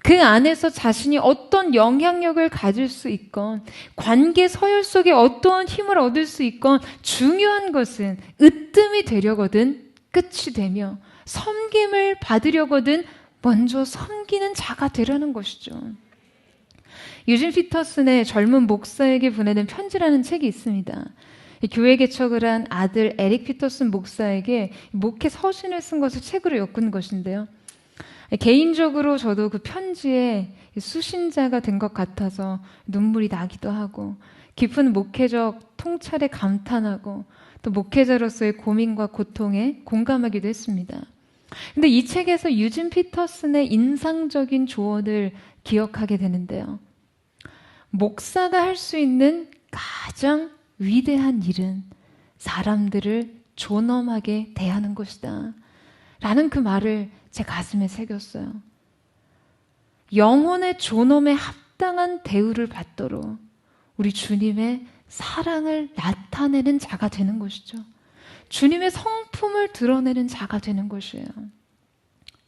그 안에서 자신이 어떤 영향력을 가질 수 있건, 관계 서열 속에 어떠한 힘을 얻을 수 있건, 중요한 것은 으뜸이 되려거든 끝이 되며 섬김을 받으려거든 먼저 섬기는 자가 되라는 것이죠. 유진 피터슨의 젊은 목사에게 보내는 편지라는 책이 있습니다. 교회 개척을 한 아들 에릭 피터슨 목사에게 목회 서신을 쓴 것을 책으로 엮은 것인데요. 개인적으로 저도 그 편지에 수신자가 된 것 같아서 눈물이 나기도 하고 깊은 목회적 통찰에 감탄하고 또 목회자로서의 고민과 고통에 공감하기도 했습니다. 근데 이 책에서 유진 피터슨의 인상적인 조언을 기억하게 되는데요. 목사가 할 수 있는 가장 위대한 일은 사람들을 존엄하게 대하는 것이다. 라는 그 말을 제 가슴에 새겼어요. 영혼의 존엄에 합당한 대우를 받도록 우리 주님의 사랑을 나타내는 자가 되는 것이죠. 주님의 성품을 드러내는 자가 되는 것이에요.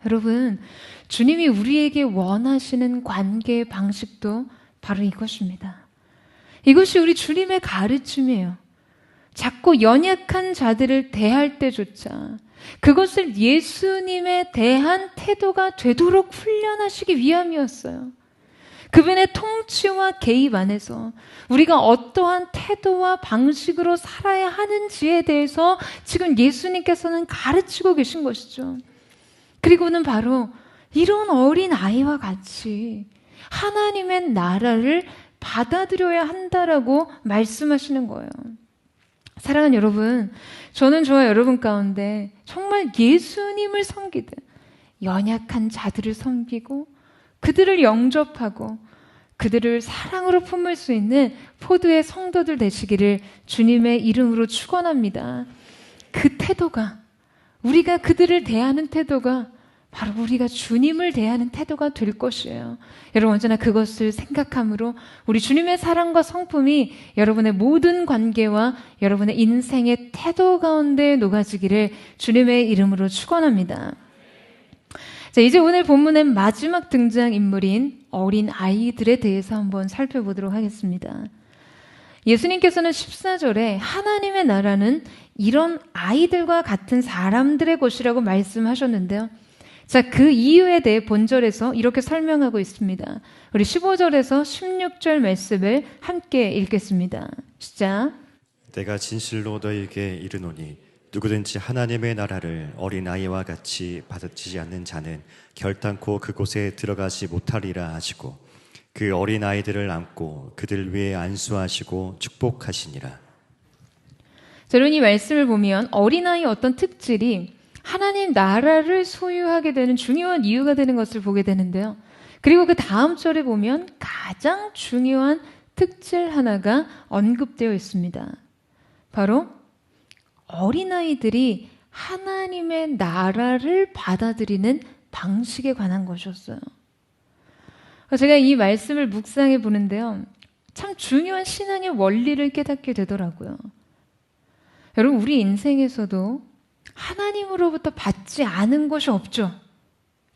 여러분, 주님이 우리에게 원하시는 관계의 방식도 바로 이것입니다. 이것이 우리 주님의 가르침이에요. 작고 연약한 자들을 대할 때조차 그것을 예수님에 대한 태도가 되도록 훈련하시기 위함이었어요. 그분의 통치와 개입 안에서 우리가 어떠한 태도와 방식으로 살아야 하는지에 대해서 지금 예수님께서는 가르치고 계신 것이죠. 그리고는 바로 이런 어린 아이와 같이 하나님의 나라를 받아들여야 한다라고 말씀하시는 거예요. 사랑하는 여러분, 저는 저와 여러분 가운데 정말 예수님을 섬기듯 연약한 자들을 섬기고 그들을 영접하고 그들을 사랑으로 품을 수 있는 포도의 성도들 되시기를 주님의 이름으로 축원합니다. 그 태도가, 우리가 그들을 대하는 태도가 바로 우리가 주님을 대하는 태도가 될 것이에요. 여러분, 언제나 그것을 생각함으로 우리 주님의 사랑과 성품이 여러분의 모든 관계와 여러분의 인생의 태도 가운데 녹아지기를 주님의 이름으로 축원합니다. 자, 이제 오늘 본문의 마지막 등장인물인 어린 아이들에 대해서 한번 살펴보도록 하겠습니다. 예수님께서는 14절에 하나님의 나라는 이런 아이들과 같은 사람들의 것이라고 말씀하셨는데요. 자, 그 이유에 대해 본절에서 이렇게 설명하고 있습니다. 우리 15절에서 16절 말씀을 함께 읽겠습니다. 시작. 내가 진실로 너희에게 이르노니 누구든지 하나님의 나라를 어린아이와 같이 받아들이지 않는 자는 결단코 그곳에 들어가지 못하리라 하시고 그 어린아이들을 안고 그들 위에 안수하시고 축복하시니라. 자, 여러분, 이 말씀을 보면 어린아이의 어떤 특질이 하나님 나라를 소유하게 되는 중요한 이유가 되는 것을 보게 되는데요. 그리고 그 다음 절에 보면 가장 중요한 특질 하나가 언급되어 있습니다. 바로 어린아이들이 하나님의 나라를 받아들이는 방식에 관한 것이었어요. 제가 이 말씀을 묵상해 보는데요. 참 중요한 신앙의 원리를 깨닫게 되더라고요. 여러분, 우리 인생에서도 하나님으로부터 받지 않은 것이 없죠.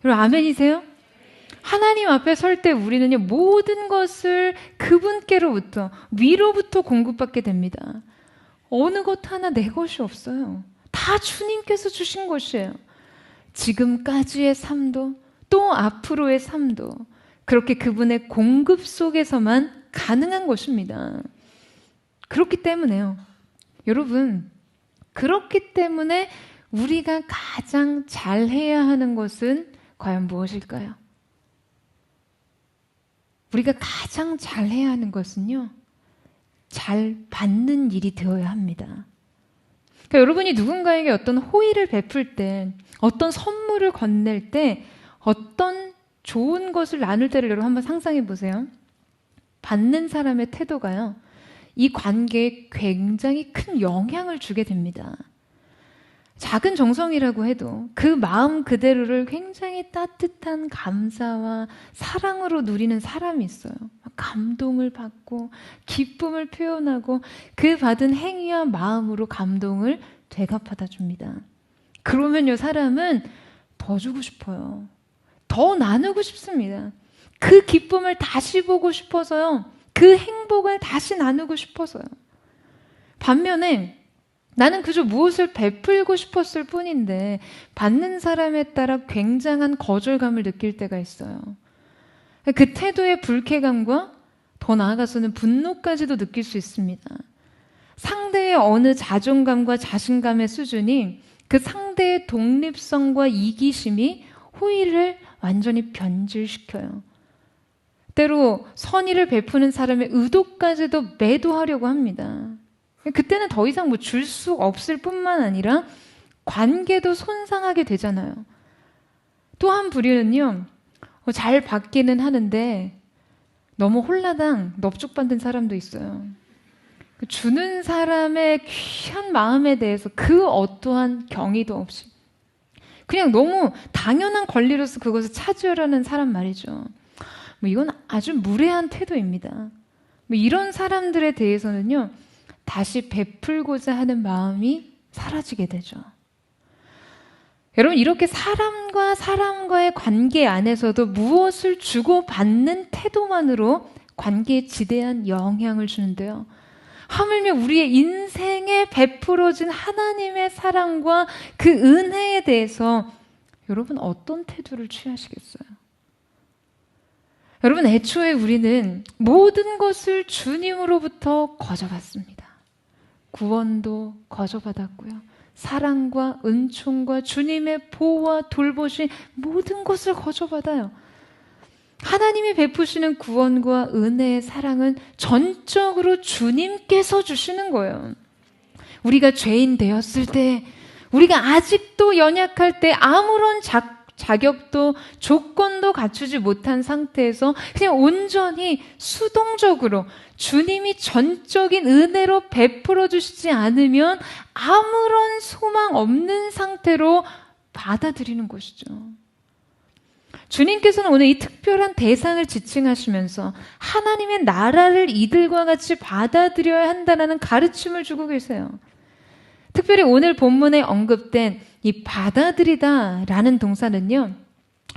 여러분, 아멘이세요? 하나님 앞에 설 때 우리는요, 모든 것을 그분께로부터, 위로부터 공급받게 됩니다. 어느 것 하나 내 것이 없어요. 다 주님께서 주신 것이에요. 지금까지의 삶도 또 앞으로의 삶도 그렇게 그분의 공급 속에서만 가능한 것입니다. 그렇기 때문에요. 여러분, 그렇기 때문에 우리가 가장 잘해야 하는 것은 과연 무엇일까요? 우리가 가장 잘해야 하는 것은요, 잘 받는 일이 되어야 합니다. 그러니까 여러분이 누군가에게 어떤 호의를 베풀 때, 어떤 선물을 건넬 때, 어떤 좋은 것을 나눌 때를 여러분 한번 상상해 보세요. 받는 사람의 태도가요, 이 관계에 굉장히 큰 영향을 주게 됩니다. 작은 정성이라고 해도 그 마음 그대로를 굉장히 따뜻한 감사와 사랑으로 누리는 사람이 있어요. 감동을 받고 기쁨을 표현하고 그 받은 행위와 마음으로 감동을 되갚아다 줍니다. 그러면요, 사람은 더 주고 싶어요. 더 나누고 싶습니다. 그 기쁨을 다시 보고 싶어서요. 그 행복을 다시 나누고 싶어서요. 반면에 나는 그저 무엇을 베풀고 싶었을 뿐인데 받는 사람에 따라 굉장한 거절감을 느낄 때가 있어요. 그 태도의 불쾌감과 더 나아가서는 분노까지도 느낄 수 있습니다. 상대의 어느 자존감과 자신감의 수준이 그 상대의 독립성과 이기심이 호의를 완전히 변질시켜요. 때로 선의를 베푸는 사람의 의도까지도 매도하려고 합니다. 그때는 더 이상 뭐 줄 수 없을 뿐만 아니라 관계도 손상하게 되잖아요. 또 한 부류는요, 잘 받기는 하는데 너무 홀라당 넙죽받는 사람도 있어요. 주는 사람의 귀한 마음에 대해서 그 어떠한 경의도 없이 그냥 너무 당연한 권리로서 그것을 차지하려는 사람 말이죠. 이건 아주 무례한 태도입니다. 이런 사람들에 대해서는요, 다시 베풀고자 하는 마음이 사라지게 되죠. 여러분, 이렇게 사람과 사람과의 관계 안에서도 무엇을 주고받는 태도만으로 관계에 지대한 영향을 주는데요. 하물며 우리의 인생에 베풀어진 하나님의 사랑과 그 은혜에 대해서 여러분 어떤 태도를 취하시겠어요? 여러분, 애초에 우리는 모든 것을 주님으로부터 거저받습니다. 구원도 거저받았고요. 사랑과 은총과 주님의 보호와 돌보심 모든 것을 거저받아요. 하나님이 베푸시는 구원과 은혜의 사랑은 전적으로 주님께서 주시는 거예요. 우리가 죄인 되었을 때, 우리가 아직도 연약할 때 아무런 자격도 조건도 갖추지 못한 상태에서 그냥 온전히 수동적으로 주님이 전적인 은혜로 베풀어 주시지 않으면 아무런 소망 없는 상태로 받아들이는 것이죠. 주님께서는 오늘 이 특별한 대상을 지칭하시면서 하나님의 나라를 이들과 같이 받아들여야 한다는 가르침을 주고 계세요. 특별히 오늘 본문에 언급된 이 받아들이다라는 동사는요,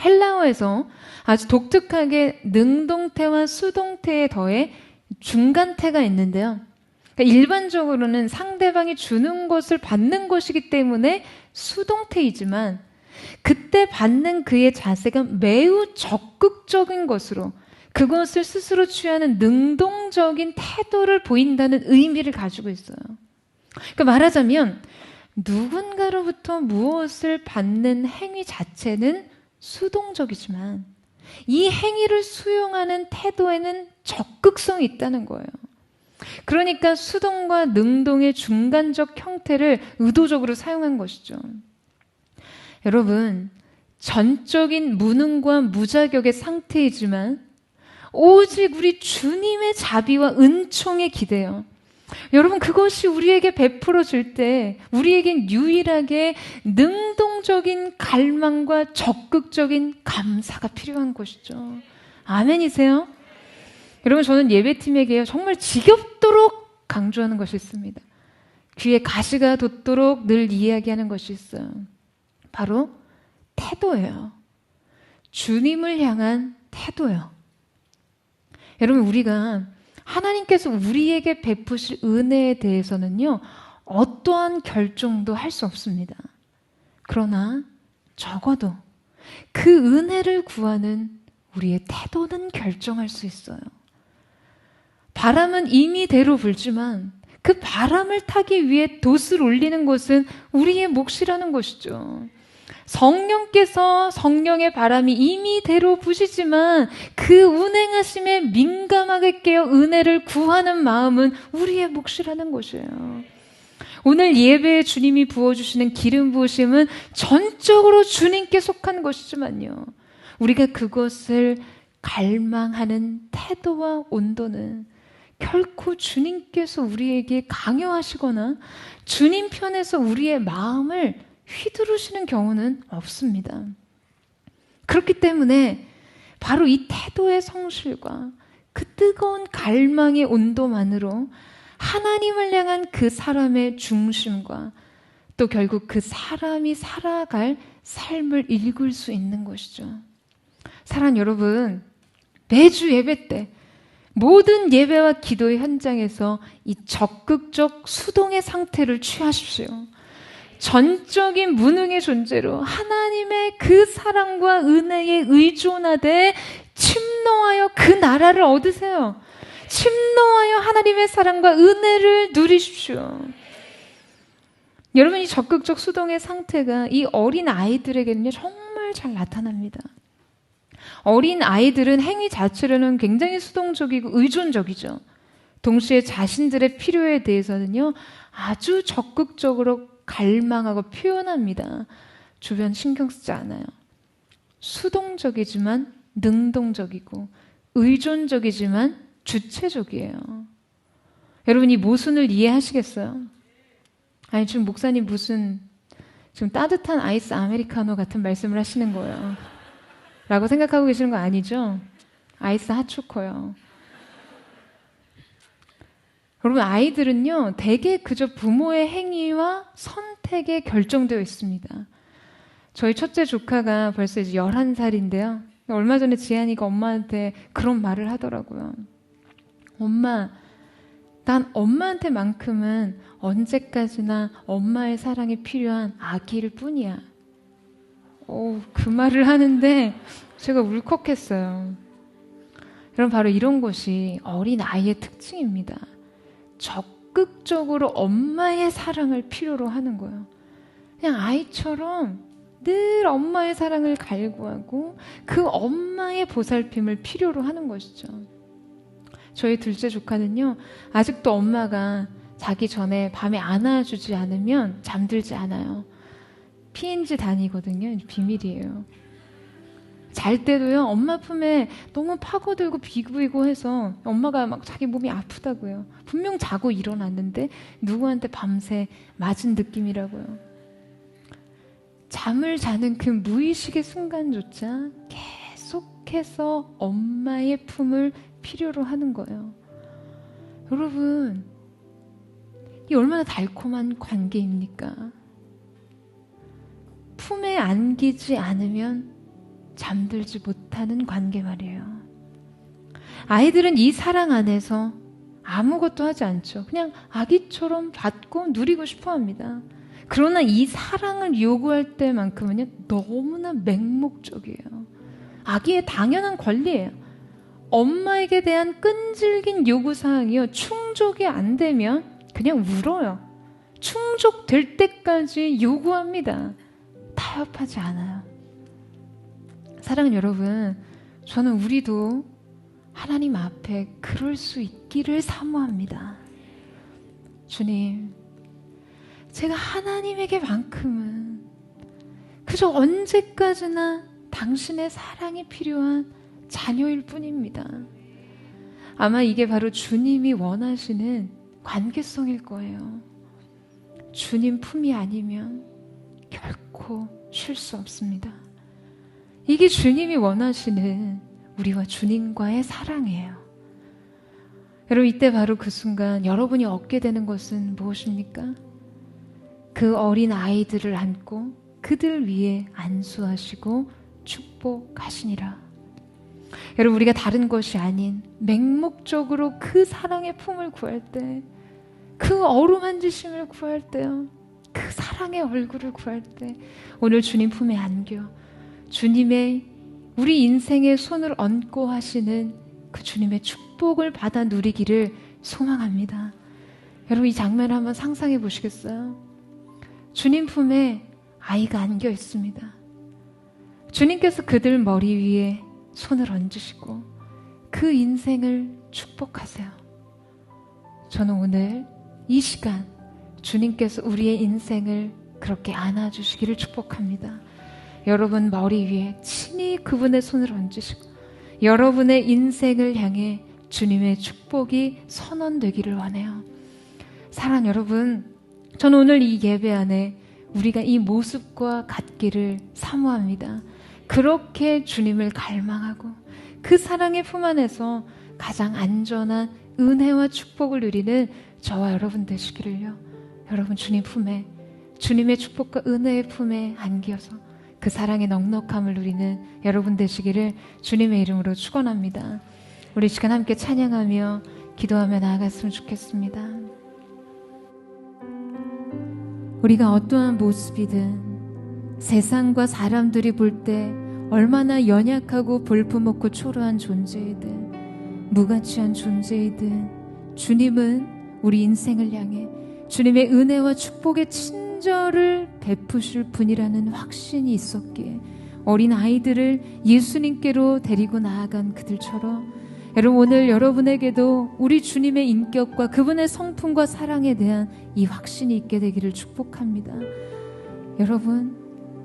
헬라어에서 아주 독특하게 능동태와 수동태에 더해 중간태가 있는데요. 그러니까 일반적으로는 상대방이 주는 것을 받는 것이기 때문에 수동태이지만 그때 받는 그의 자세가 매우 적극적인 것으로 그것을 스스로 취하는 능동적인 태도를 보인다는 의미를 가지고 있어요. 그러니까 말하자면 누군가로부터 무엇을 받는 행위 자체는 수동적이지만 이 행위를 수용하는 태도에는 적극성이 있다는 거예요. 그러니까 수동과 능동의 중간적 형태를 의도적으로 사용한 것이죠. 여러분, 전적인 무능과 무자격의 상태이지만 오직 우리 주님의 자비와 은총에 기대요. 여러분, 그것이 우리에게 베풀어질 때 우리에겐 유일하게 능동적인 갈망과 적극적인 감사가 필요한 것이죠. 아멘이세요? 여러분, 저는 예배팀에게 정말 지겹도록 강조하는 것이 있습니다. 귀에 가시가 돋도록 늘 이야기하는 것이 있어요. 바로 태도예요. 주님을 향한 태도요. 여러분, 우리가 하나님께서 우리에게 베푸실 은혜에 대해서는요, 어떠한 결정도 할 수 없습니다. 그러나 적어도 그 은혜를 구하는 우리의 태도는 결정할 수 있어요. 바람은 임의대로 불지만 그 바람을 타기 위해 돛을 올리는 것은 우리의 몫이라는 것이죠. 성령께서 성령의 바람이 임의대로 부시지만 그 운행하심에 민감하게 깨어 은혜를 구하는 마음은 우리의 몫이라는 것이에요. 오늘 예배에 주님이 부어주시는 기름 부으심은 전적으로 주님께 속한 것이지만요, 우리가 그것을 갈망하는 태도와 온도는 결코 주님께서 우리에게 강요하시거나 주님 편에서 우리의 마음을 휘두르시는 경우는 없습니다. 그렇기 때문에 바로 이 태도의 성실과 그 뜨거운 갈망의 온도만으로 하나님을 향한 그 사람의 중심과 또 결국 그 사람이 살아갈 삶을 읽을 수 있는 것이죠. 사랑하는 여러분, 매주 예배 때 모든 예배와 기도의 현장에서 이 적극적 수동의 상태를 취하십시오. 전적인 무능의 존재로 하나님의 그 사랑과 은혜에 의존하되 침노하여 그 나라를 얻으세요. 침노하여 하나님의 사랑과 은혜를 누리십시오. 여러분, 이 적극적 수동의 상태가 이 어린 아이들에게는요, 정말 잘 나타납니다. 어린 아이들은 행위 자체로는 굉장히 수동적이고 의존적이죠. 동시에 자신들의 필요에 대해서는요, 아주 적극적으로 갈망하고 표현합니다. 주변 신경 쓰지 않아요. 수동적이지만 능동적이고 의존적이지만 주체적이에요. 여러분, 이 모순을 이해하시겠어요? 아니, 지금 목사님 무슨 지금 따뜻한 아이스 아메리카노 같은 말씀을 하시는 거예요 라고 생각하고 계시는 거 아니죠? 아이스 핫초코요. 여러분, 아이들은요, 대개 그저 부모의 행위와 선택에 결정되어 있습니다. 저희 첫째 조카가 벌써 이제 11살인데요. 얼마 전에 지한이가 엄마한테 그런 말을 하더라고요. 엄마, 난 엄마한테만큼은 언제까지나 엄마의 사랑이 필요한 아기일 뿐이야. 그 말을 하는데 제가 울컥했어요. 여러분, 바로 이런 것이 어린 아이의 특징입니다. 적극적으로 엄마의 사랑을 필요로 하는 거예요. 그냥 아이처럼 늘 엄마의 사랑을 갈구하고 그 엄마의 보살핌을 필요로 하는 것이죠. 저희 둘째 조카는요, 아직도 엄마가 자기 전에 밤에 안아주지 않으면 잠들지 않아요. P&G 다니거든요. 비밀이에요. 잘 때도요, 엄마 품에 너무 파고들고 비비고 해서 엄마가 막 자기 몸이 아프다고요. 분명 자고 일어났는데 누구한테 밤새 맞은 느낌이라고요. 잠을 자는 그 무의식의 순간조차 계속해서 엄마의 품을 필요로 하는 거예요. 여러분, 이 얼마나 달콤한 관계입니까? 품에 안기지 않으면 잠들지 못하는 관계 말이에요. 아이들은 이 사랑 안에서 아무것도 하지 않죠. 그냥 아기처럼 받고 누리고 싶어 합니다. 그러나 이 사랑을 요구할 때만큼은요, 너무나 맹목적이에요. 아기의 당연한 권리예요. 엄마에게 대한 끈질긴 요구사항이요, 충족이 안 되면 그냥 울어요. 충족될 때까지 요구합니다. 타협하지 않아요. 사랑하는 여러분, 저는 우리도 하나님 앞에 그럴 수 있기를 사모합니다. 주님, 제가 하나님에게만큼은 그저 언제까지나 당신의 사랑이 필요한 자녀일 뿐입니다. 아마 이게 바로 주님이 원하시는 관계성일 거예요. 주님 품이 아니면 결코 쉴 수 없습니다. 이게 주님이 원하시는 우리와 주님과의 사랑이에요. 여러분, 이때 바로 그 순간 여러분이 얻게 되는 것은 무엇입니까? 그 어린 아이들을 안고 그들 위에 안수하시고 축복하시니라. 여러분, 우리가 다른 것이 아닌 맹목적으로 그 사랑의 품을 구할 때, 그 어루만지심을 구할 때요, 그 사랑의 얼굴을 구할 때 오늘 주님 품에 안겨 주님의 우리 인생의 손을 얹고 하시는 그 주님의 축복을 받아 누리기를 소망합니다. 여러분, 이 장면을 한번 상상해 보시겠어요? 주님 품에 아이가 안겨 있습니다. 주님께서 그들 머리 위에 손을 얹으시고 그 인생을 축복하세요. 저는 오늘 이 시간 주님께서 우리의 인생을 그렇게 안아주시기를 축복합니다. 여러분 머리 위에 친히 그분의 손을 얹으시고 여러분의 인생을 향해 주님의 축복이 선언되기를 원해요. 사랑하는 여러분, 저는 오늘 이 예배 안에 우리가 이 모습과 같기를 사모합니다. 그렇게 주님을 갈망하고 그 사랑의 품 안에서 가장 안전한 은혜와 축복을 누리는 저와 여러분 되시기를요. 여러분 주님 품에, 주님의 축복과 은혜의 품에 안겨서 그 사랑의 넉넉함을 누리는 여러분 되시기를 주님의 이름으로 축원합니다. 우리 시간 함께 찬양하며 기도하며 나아갔으면 좋겠습니다. 우리가 어떠한 모습이든 세상과 사람들이 볼 때 얼마나 연약하고 볼품없고 초라한 존재이든 무가치한 존재이든 주님은 우리 인생을 향해 주님의 은혜와 축복의 친절을 베푸실 분이라는 확신이 있었기에 어린 아이들을 예수님께로 데리고 나아간 그들처럼 여러분 오늘 여러분에게도 우리 주님의 인격과 그분의 성품과 사랑에 대한 이 확신이 있게 되기를 축복합니다. 여러분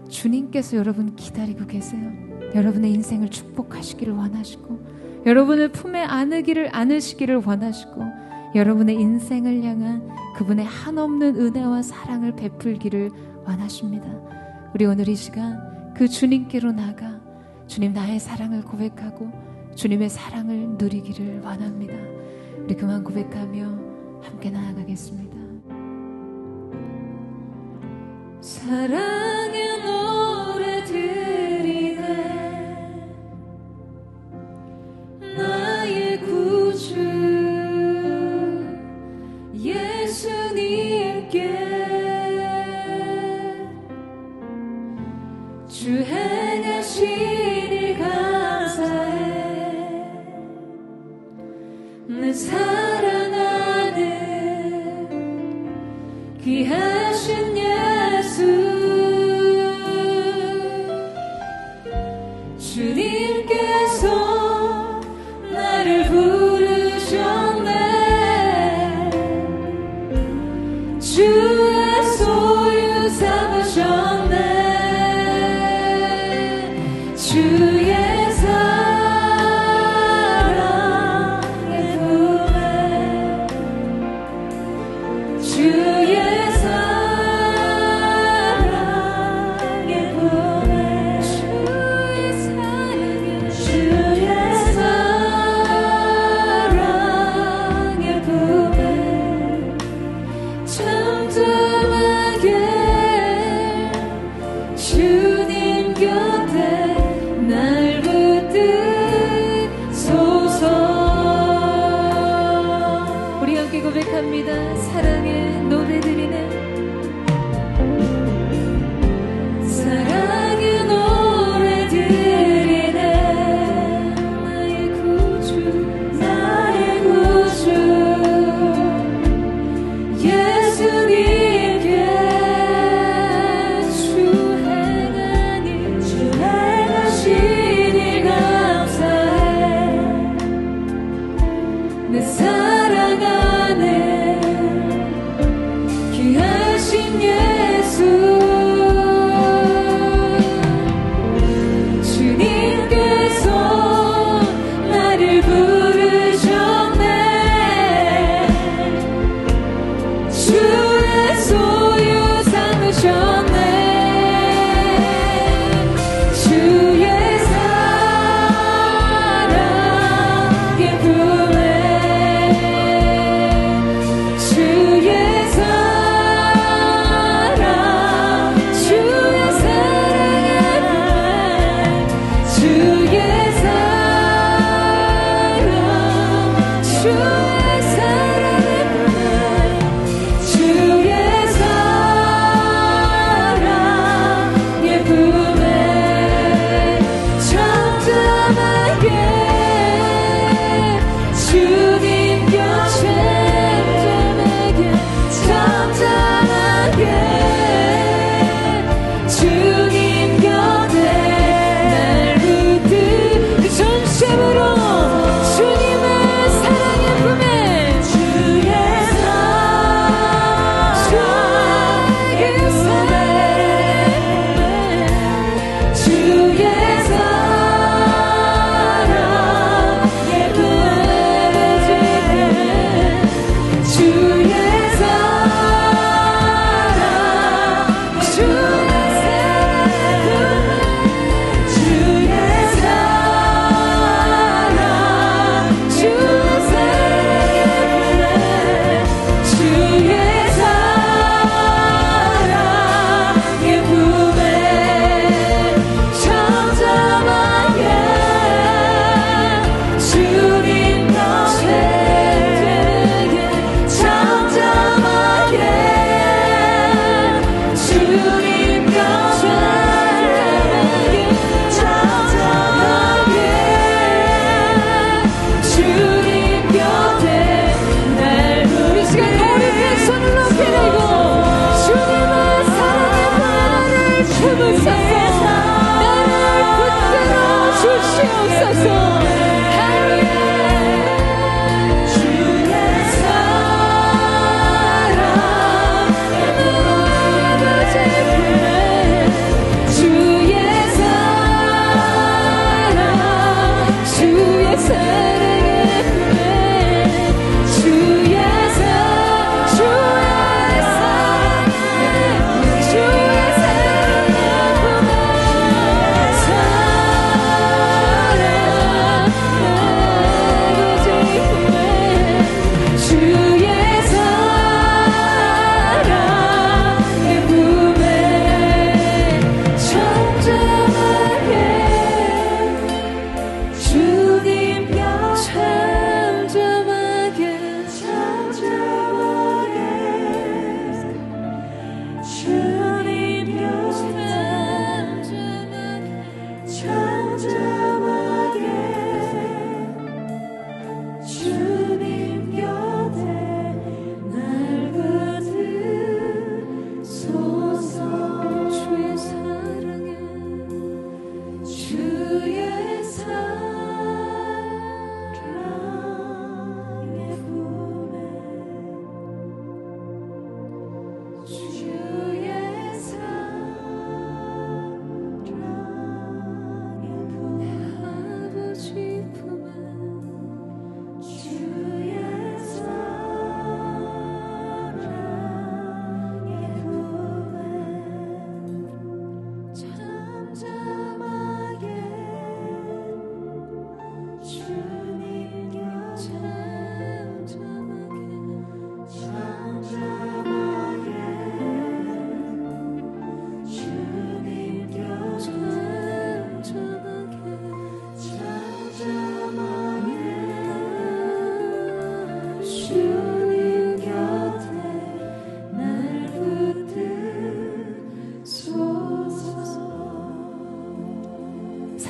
주님께서 여러분 기다리고 계세요. 여러분의 인생을 축복하시기를 원하시고 여러분을 품에 안으시기를 원하시고 여러분의 인생을 향한 그분의 한없는 은혜와 사랑을 베풀기를 원하십니다. 우리 오늘 이 시간 그 주님께로 나가 주님 나의 사랑을 고백하고 주님의 사랑을 누리기를 원합니다. 우리 그만 고백하며 함께 나아가겠습니다. 사랑의 노래 드리네 나의 구주 예수님께 주 행하신 일 감사해 내 사랑하는 귀하신 예수 주님께서 나를 부르셨네 주의 소유 삼으셨네 주의 사랑의 품에 주의 사랑의 품에 주의 사랑의 품에 참담하게 주님 곁에 날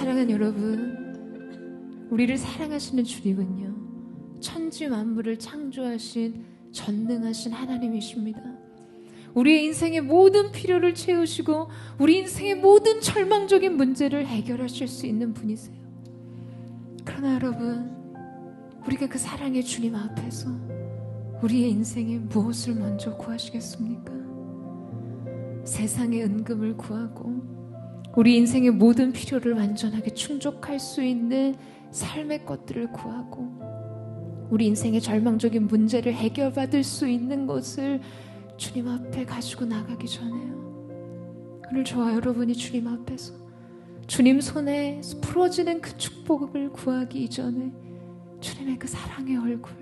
사랑하는 여러분, 우리를 사랑하시는 주님은요, 천지 만물을 창조하신 전능하신 하나님이십니다. 우리의 인생의 모든 필요를 채우시고 우리 인생의 모든 절망적인 문제를 해결하실 수 있는 분이세요. 그러나 여러분, 우리가 그 사랑의 주님 앞에서 우리의 인생에 무엇을 먼저 구하시겠습니까? 세상의 은금을 구하고 우리 인생의 모든 필요를 완전하게 충족할 수 있는 삶의 것들을 구하고 우리 인생의 절망적인 문제를 해결받을 수 있는 것을 주님 앞에 가지고 나가기 전에요. 오늘 저와 여러분이 주님 앞에서 주님 손에 풀어지는 그 축복을 구하기 이전에 주님의 그 사랑의 얼굴,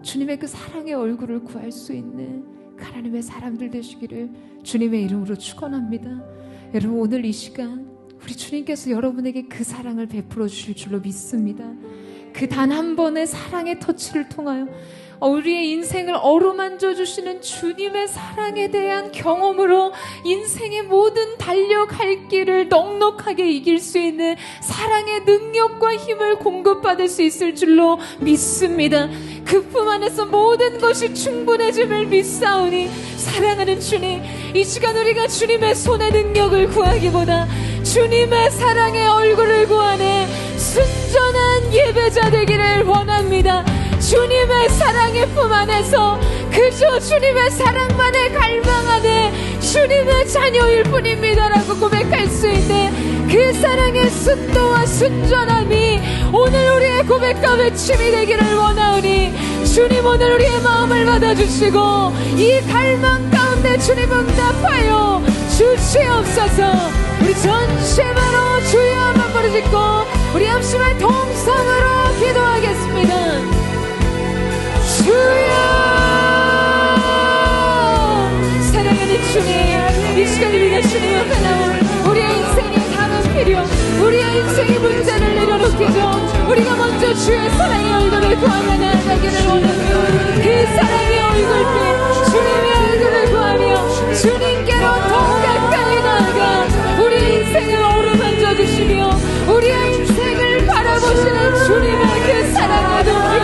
주님의 그 사랑의 얼굴을 구할 수 있는 하나님의 사람들 되시기를 주님의 이름으로 축원합니다. 여러분, 오늘 이 시간 우리 주님께서 여러분에게 그 사랑을 베풀어 주실 줄로 믿습니다. 그 단 한 번의 사랑의 터치를 통하여 우리의 인생을 어루만져 주시는 주님의 사랑에 대한 경험으로 인생의 모든 달려갈 길을 넉넉하게 이길 수 있는 사랑의 능력과 힘을 공급받을 수 있을 줄로 믿습니다. 그 품 안에서 모든 것이 충분해짐을 믿사오니 사랑하는 주님, 이 시간 우리가 주님의 손의 능력을 구하기보다 주님의 사랑의 얼굴을 구하는 순전한 예배자 되기를 원합니다. 주님의 사랑의 품 안에서 그저 주님의 사랑만을 갈망하는 주님의 자녀일 뿐입니다라고 고백할 수 있는 그 사랑의 순도와 순전함이 오늘 우리의 고백과 외침이 되기를 원하오니 주님, 오늘 우리의 마음을 받아주시고 이 갈망 가운데 주님 응답하여 주시옵소서. 우리 전심으로 주여 한번 부르짖고 우리 함심의 통성으로 기도하겠습니다. 주여, 사랑하는 주님, 이 시간 우리가 주님 앞에 나온 우리의 인생의 다른 필요, 우리의 인생의 문제를 내려놓기죠. 우리가 먼저 주의 사랑의 얼굴을 구하며 나아가기를 원합니다. 그 사랑의 얼굴빛 주님의 얼굴을 구하며 주님께로 더 가까이 나아가 우리 인생을 어루만져 주시며 우리의 인생을 바라보시는 주님의 그 사랑의 눈빛,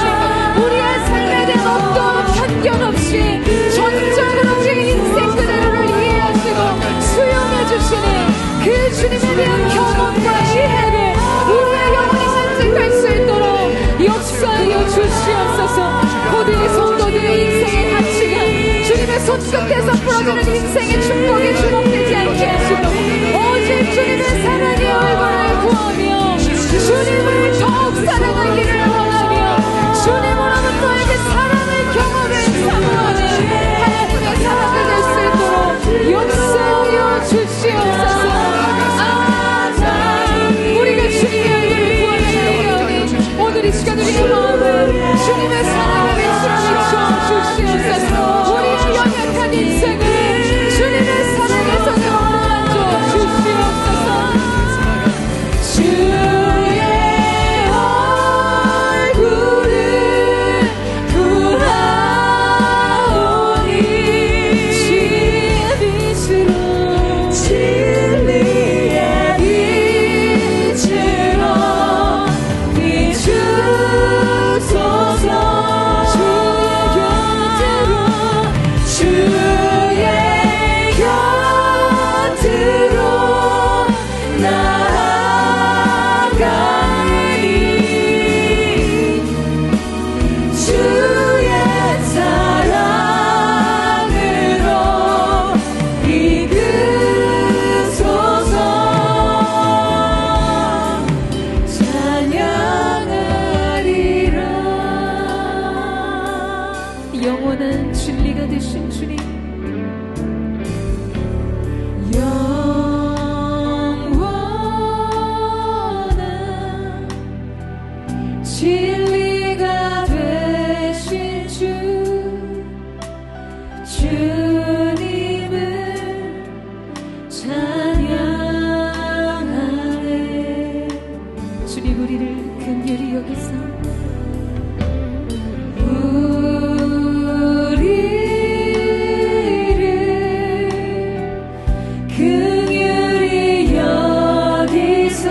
우리의 삶에 대한 어떤 편견 없이 전적으로 우리의 인생 그대로를 이해하시고 수용해 주시는 그 주님에 대한 경험과 이해를 우리의 영혼이 간직할 수 있도록 역사하여 주시옵소서. 모두의 성도들의 인생의 가치가 주님의 손끝에서 풀어지는 인생의 축복에 주목되지 않게 하시고 오직 주님의 사랑의 얼굴을 구하며 주님을 더욱 사랑하기를 원하며 주님으로부터의 사랑을 경험을 사모하는 하나님의 사랑이 될 수 있도록 역사하여 주시옵소서. 우리가 주님의 얼굴을 구하는 오늘 이 시간 우리의 마음을 주님의 사랑을 비추어 주시옵소서. 우리의 연약한 인생을 주님의 사랑에서 어루만져 주시옵소서. 주의 얼굴을 구하오니 진리의 빛으로 비추소서. 주의 곁으로 나아가니 주의 사랑으로 이끄소서. 찬양하리라. 영원한 진리가 되신 주님, 영원한 진리가 되신 주님을 찬양하네. 주님, 우리를 긍휼히 여기사 우리를 긍휼히 여기사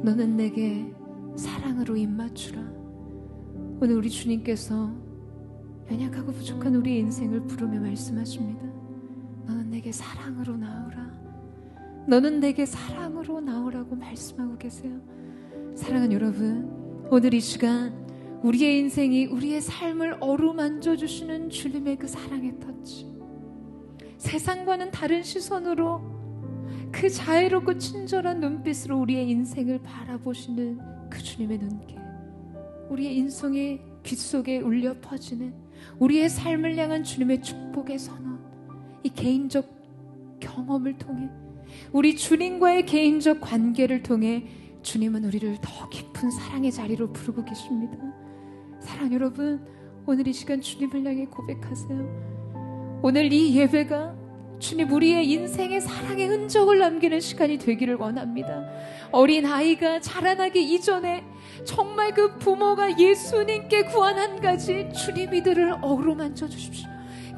너는 내게 사랑으로 입맞추라. 오늘 우리 주님께서 연약하고 부족한 우리의 인생을 부르며 말씀하십니다. 너는 내게 사랑으로 나오라. 너는 내게 사랑으로 나오라고 말씀하고 계세요. 사랑하는 여러분, 오늘 이 시간 우리의 인생이, 우리의 삶을 어루만져 주시는 주님의 그 사랑의 터치, 세상과는 다른 시선으로 그 자애롭고 친절한 눈빛으로 우리의 인생을 바라보시는 그 주님의 눈길, 우리의 인성의 귀 속에 울려 퍼지는 우리의 삶을 향한 주님의 축복의 선언, 이 개인적 경험을 통해, 우리 주님과의 개인적 관계를 통해 주님은 우리를 더 깊은 사랑의 자리로 부르고 계십니다. 사랑 여러분, 오늘 이 시간 주님을 향해 고백하세요. 오늘 이 예배가 주님 우리의 인생의 사랑의 흔적을 남기는 시간이 되기를 원합니다. 어린 아이가 자라나기 이전에 정말 그 부모가 예수님께 구한 한 가지, 주님 이들을 어루만져 주십시오.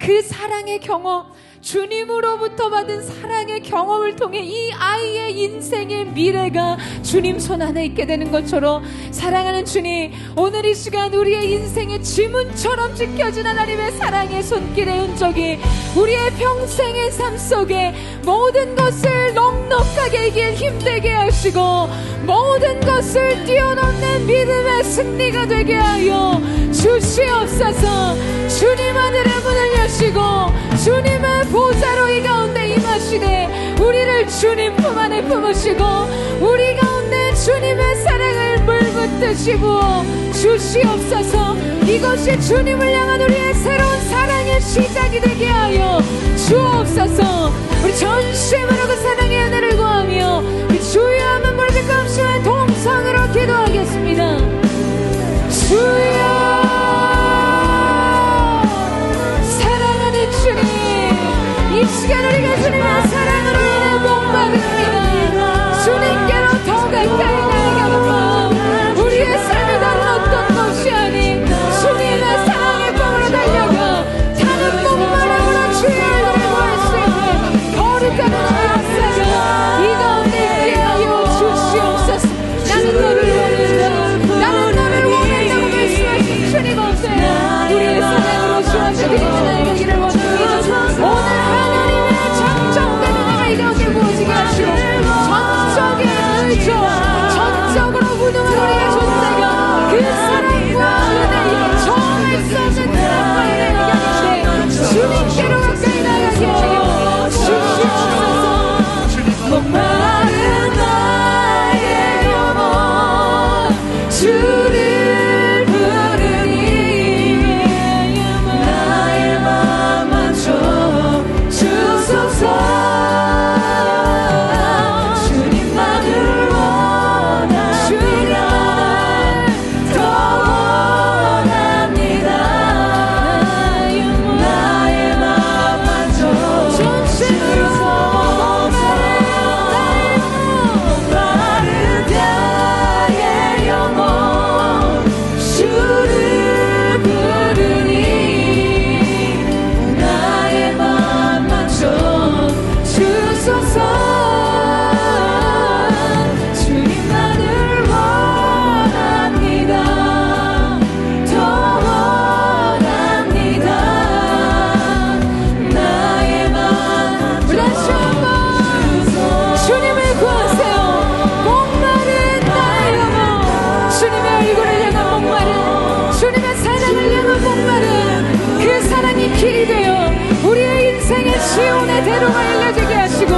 그 사랑의 경험, 주님으로부터 받은 사랑의 경험을 통해 이 아이의 인생의 미래가 주님 손 안에 있게 되는 것처럼, 사랑하는 주님, 오늘 이 시간 우리의 인생의 지문처럼 지켜진 하나님의 사랑의 손길의 흔적이 우리의 평생의 삶 속에 모든 것을 넉넉하게 이길 힘되게 하시고 모든 것을 뛰어넘는 믿음의 승리가 되게 하여 주시옵소서. 주님 하늘의 문을 여시고 주님의 보좌로 이 가운데 임하시되 우리를 주님 품 안에 품으시고 우리 가운데 주님의 사랑을 물붓듯이 부어 주시옵소서. 이것이 주님을 향한 우리의 새로운 사랑의 시작이 되게 하여 주옵소서. 우리 전심으로 그 사랑의 은혜를 구하며 우리 주여 하면 모르게 감사의 동성으로 기도하겠습니다. 주여, 이 시간 우리가 주님의 사랑으로 인해 복받습니다. 주님께로 더 가까이 나아가는 마음, 우리의 삶이 다른 어떤 것이 아닌 주님의 사랑의 꿈으로 달려가 다른 목마름으로 주의 이름을 구할 수 있는 거룩한 하나님의 역사가 이 가운데 있게 하여 주시옵소서. 나는 너를 원한다, 나는 너를 원한다고 말씀하신 주님 없어요. 우리의 사랑으로 주어져 드리는 나에게 길을 원합니다. 오늘 이 가운데 부어지게 하시고 전적의 의죠, 전적으로 무능한 우리의 존재가 그 사랑과 은혜, 정할 수 없는 사랑과 은혜를 경험해 주님께로 가까이 나가게 하여 주시옵소서. 목마른 나의 영혼 주를 부르니 나의 맘 맞춰 주소서. 길이 되어 우리의 인생의 시온의 대로가 알려지게 하시고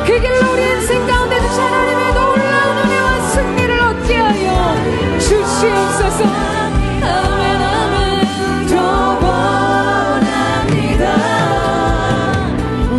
그 길로 우리 인생 가운데도 하나님의 놀라운 은혜와 승리를 얻게 하여 주시옵소서. 아멘 아멘. 더 원합니다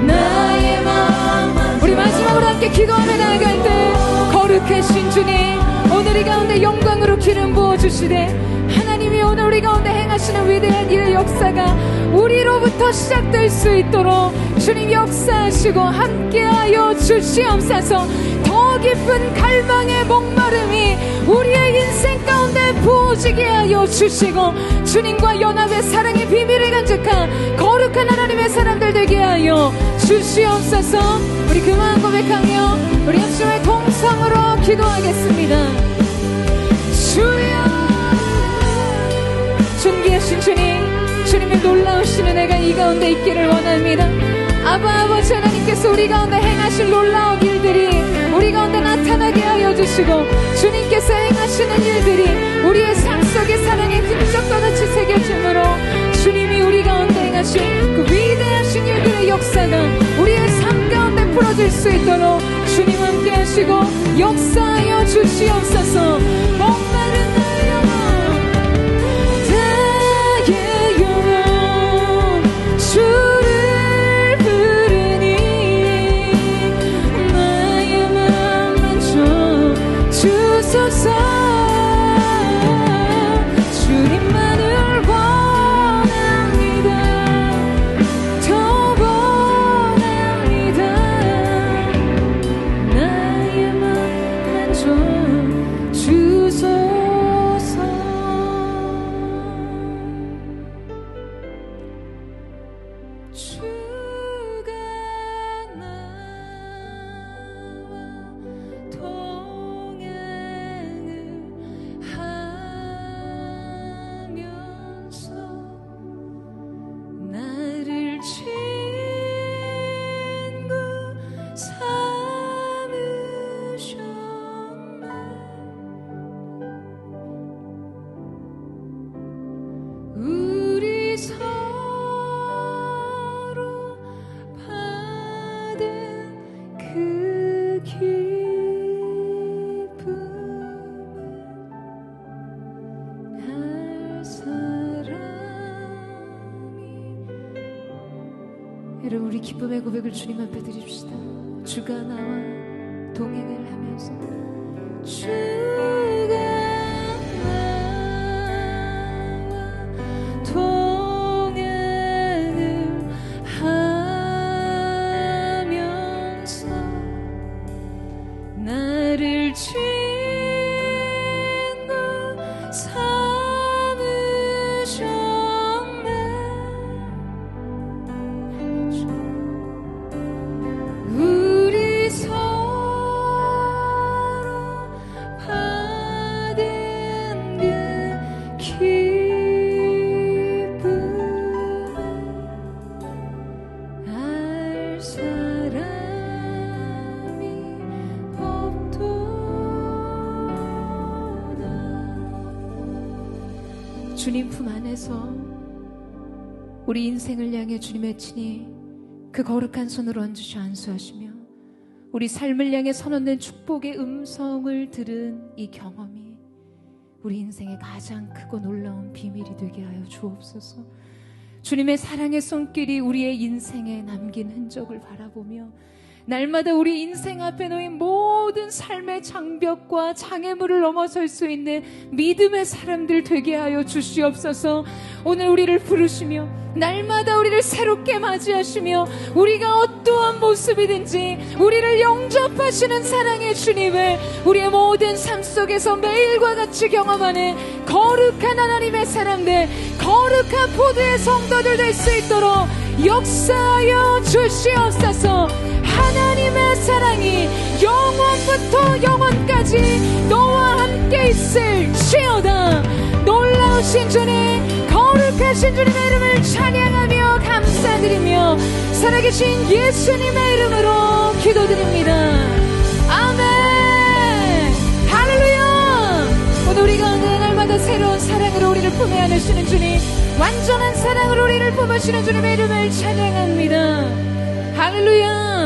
나의 마음. 우리 마지막으로 함께 기도하며 나아갈 때 거룩하신 주님, 오늘 이 가운데 영광으로 기름 부어주시되 하나님이 오늘 우리 가운데 행하시는 위대한 일의 역사가 우리로부터 시작될 수 있도록 주님 역사하시고 함께하여 주시옵소서. 더 깊은 갈망의 목마름이 우리의 인생 가운데 부어지게 하여 주시고 주님과 연합의 사랑의 비밀을 간직한 거룩 거룩한 하나님의 사람들 되게 하여 주시옵소서. 우리 그 마음 고백하며 우리 합심의 동성으로 기도하겠습니다. 주여, 존귀하신 주님, 주님의 놀라우신 은혜가 이 가운데 있기를 원합니다. 아버지 하나님께서 우리 가운데 행하실 놀라운 일들이 우리 가운데 나타나게 하여 주시고, 주님께서 행하시는 일들이 우리의 삶 속에 사랑의 흔적과 같이 새겨짐으로 주님이 우리 가운데 행하신 그 위대하신 일들의 역사가 우리의 삶 가운데 풀어질 수 있도록 주님 함께 하시고 역사하여 주시옵소서. 목마른 나의 영혼 주를 부르니 나의 맘 만져 주소서. 주님만을 원합니다. 더 원합니다. 나의 맘 만져 주소서. 주가 나와 동행을 하면서 나를 친구 삼으셨네. 우리 서로 받은 그 기쁨은 할 사람이. 여러분, 우리 기쁨의 고백을 주님 앞에 드립시다. 주가 나와 동행을 하면서 주가 나와 동행을 하면서 나를 친구 삼으셨네. 우리 서로 받은 그 기쁨 알 사람이 없도다. 주님 품 안에서 우리 인생을 향해 주님의 친히 그 거룩한 손으로 얹으셔 안수하시며 우리 삶을 향해 선언된 축복의 음성을 들은 이 경험이 우리 인생의 가장 크고 놀라운 비밀이 되게 하여 주옵소서. 주님의 사랑의 손길이 우리의 인생에 남긴 흔적을 바라보며 날마다 우리 인생 앞에 놓인 모든 삶의 장벽과 장애물을 넘어설 수 있는 믿음의 사람들 되게 하여 주시옵소서. 오늘 우리를 부르시며 날마다 우리를 새롭게 맞이하시며 우리가 어떠한 모습이든지 우리를 영접하시는 사랑의 주님을 우리의 모든 삶 속에서 매일과 같이 경험하는 거룩한 하나님의 사람들, 거룩한 포도의 성도들 될 수 있도록 역사하여 주시옵소서. 하나님의 사랑이 영원부터 영원까지 너와 함께 있을지어다. 놀라우신 주님, 거룩하신 주님의 이름을 찬양하며 감사드리며 살아계신 예수님의 이름으로 기도드립니다. 아멘. 할렐루야. 오늘 우리 가운데 날마다 새로운 사랑으로 우리를 품에 안으시는 주님, 완전한 사랑으로 우리를 품으시는 주님의 이름을 찬양합니다. 할렐루야.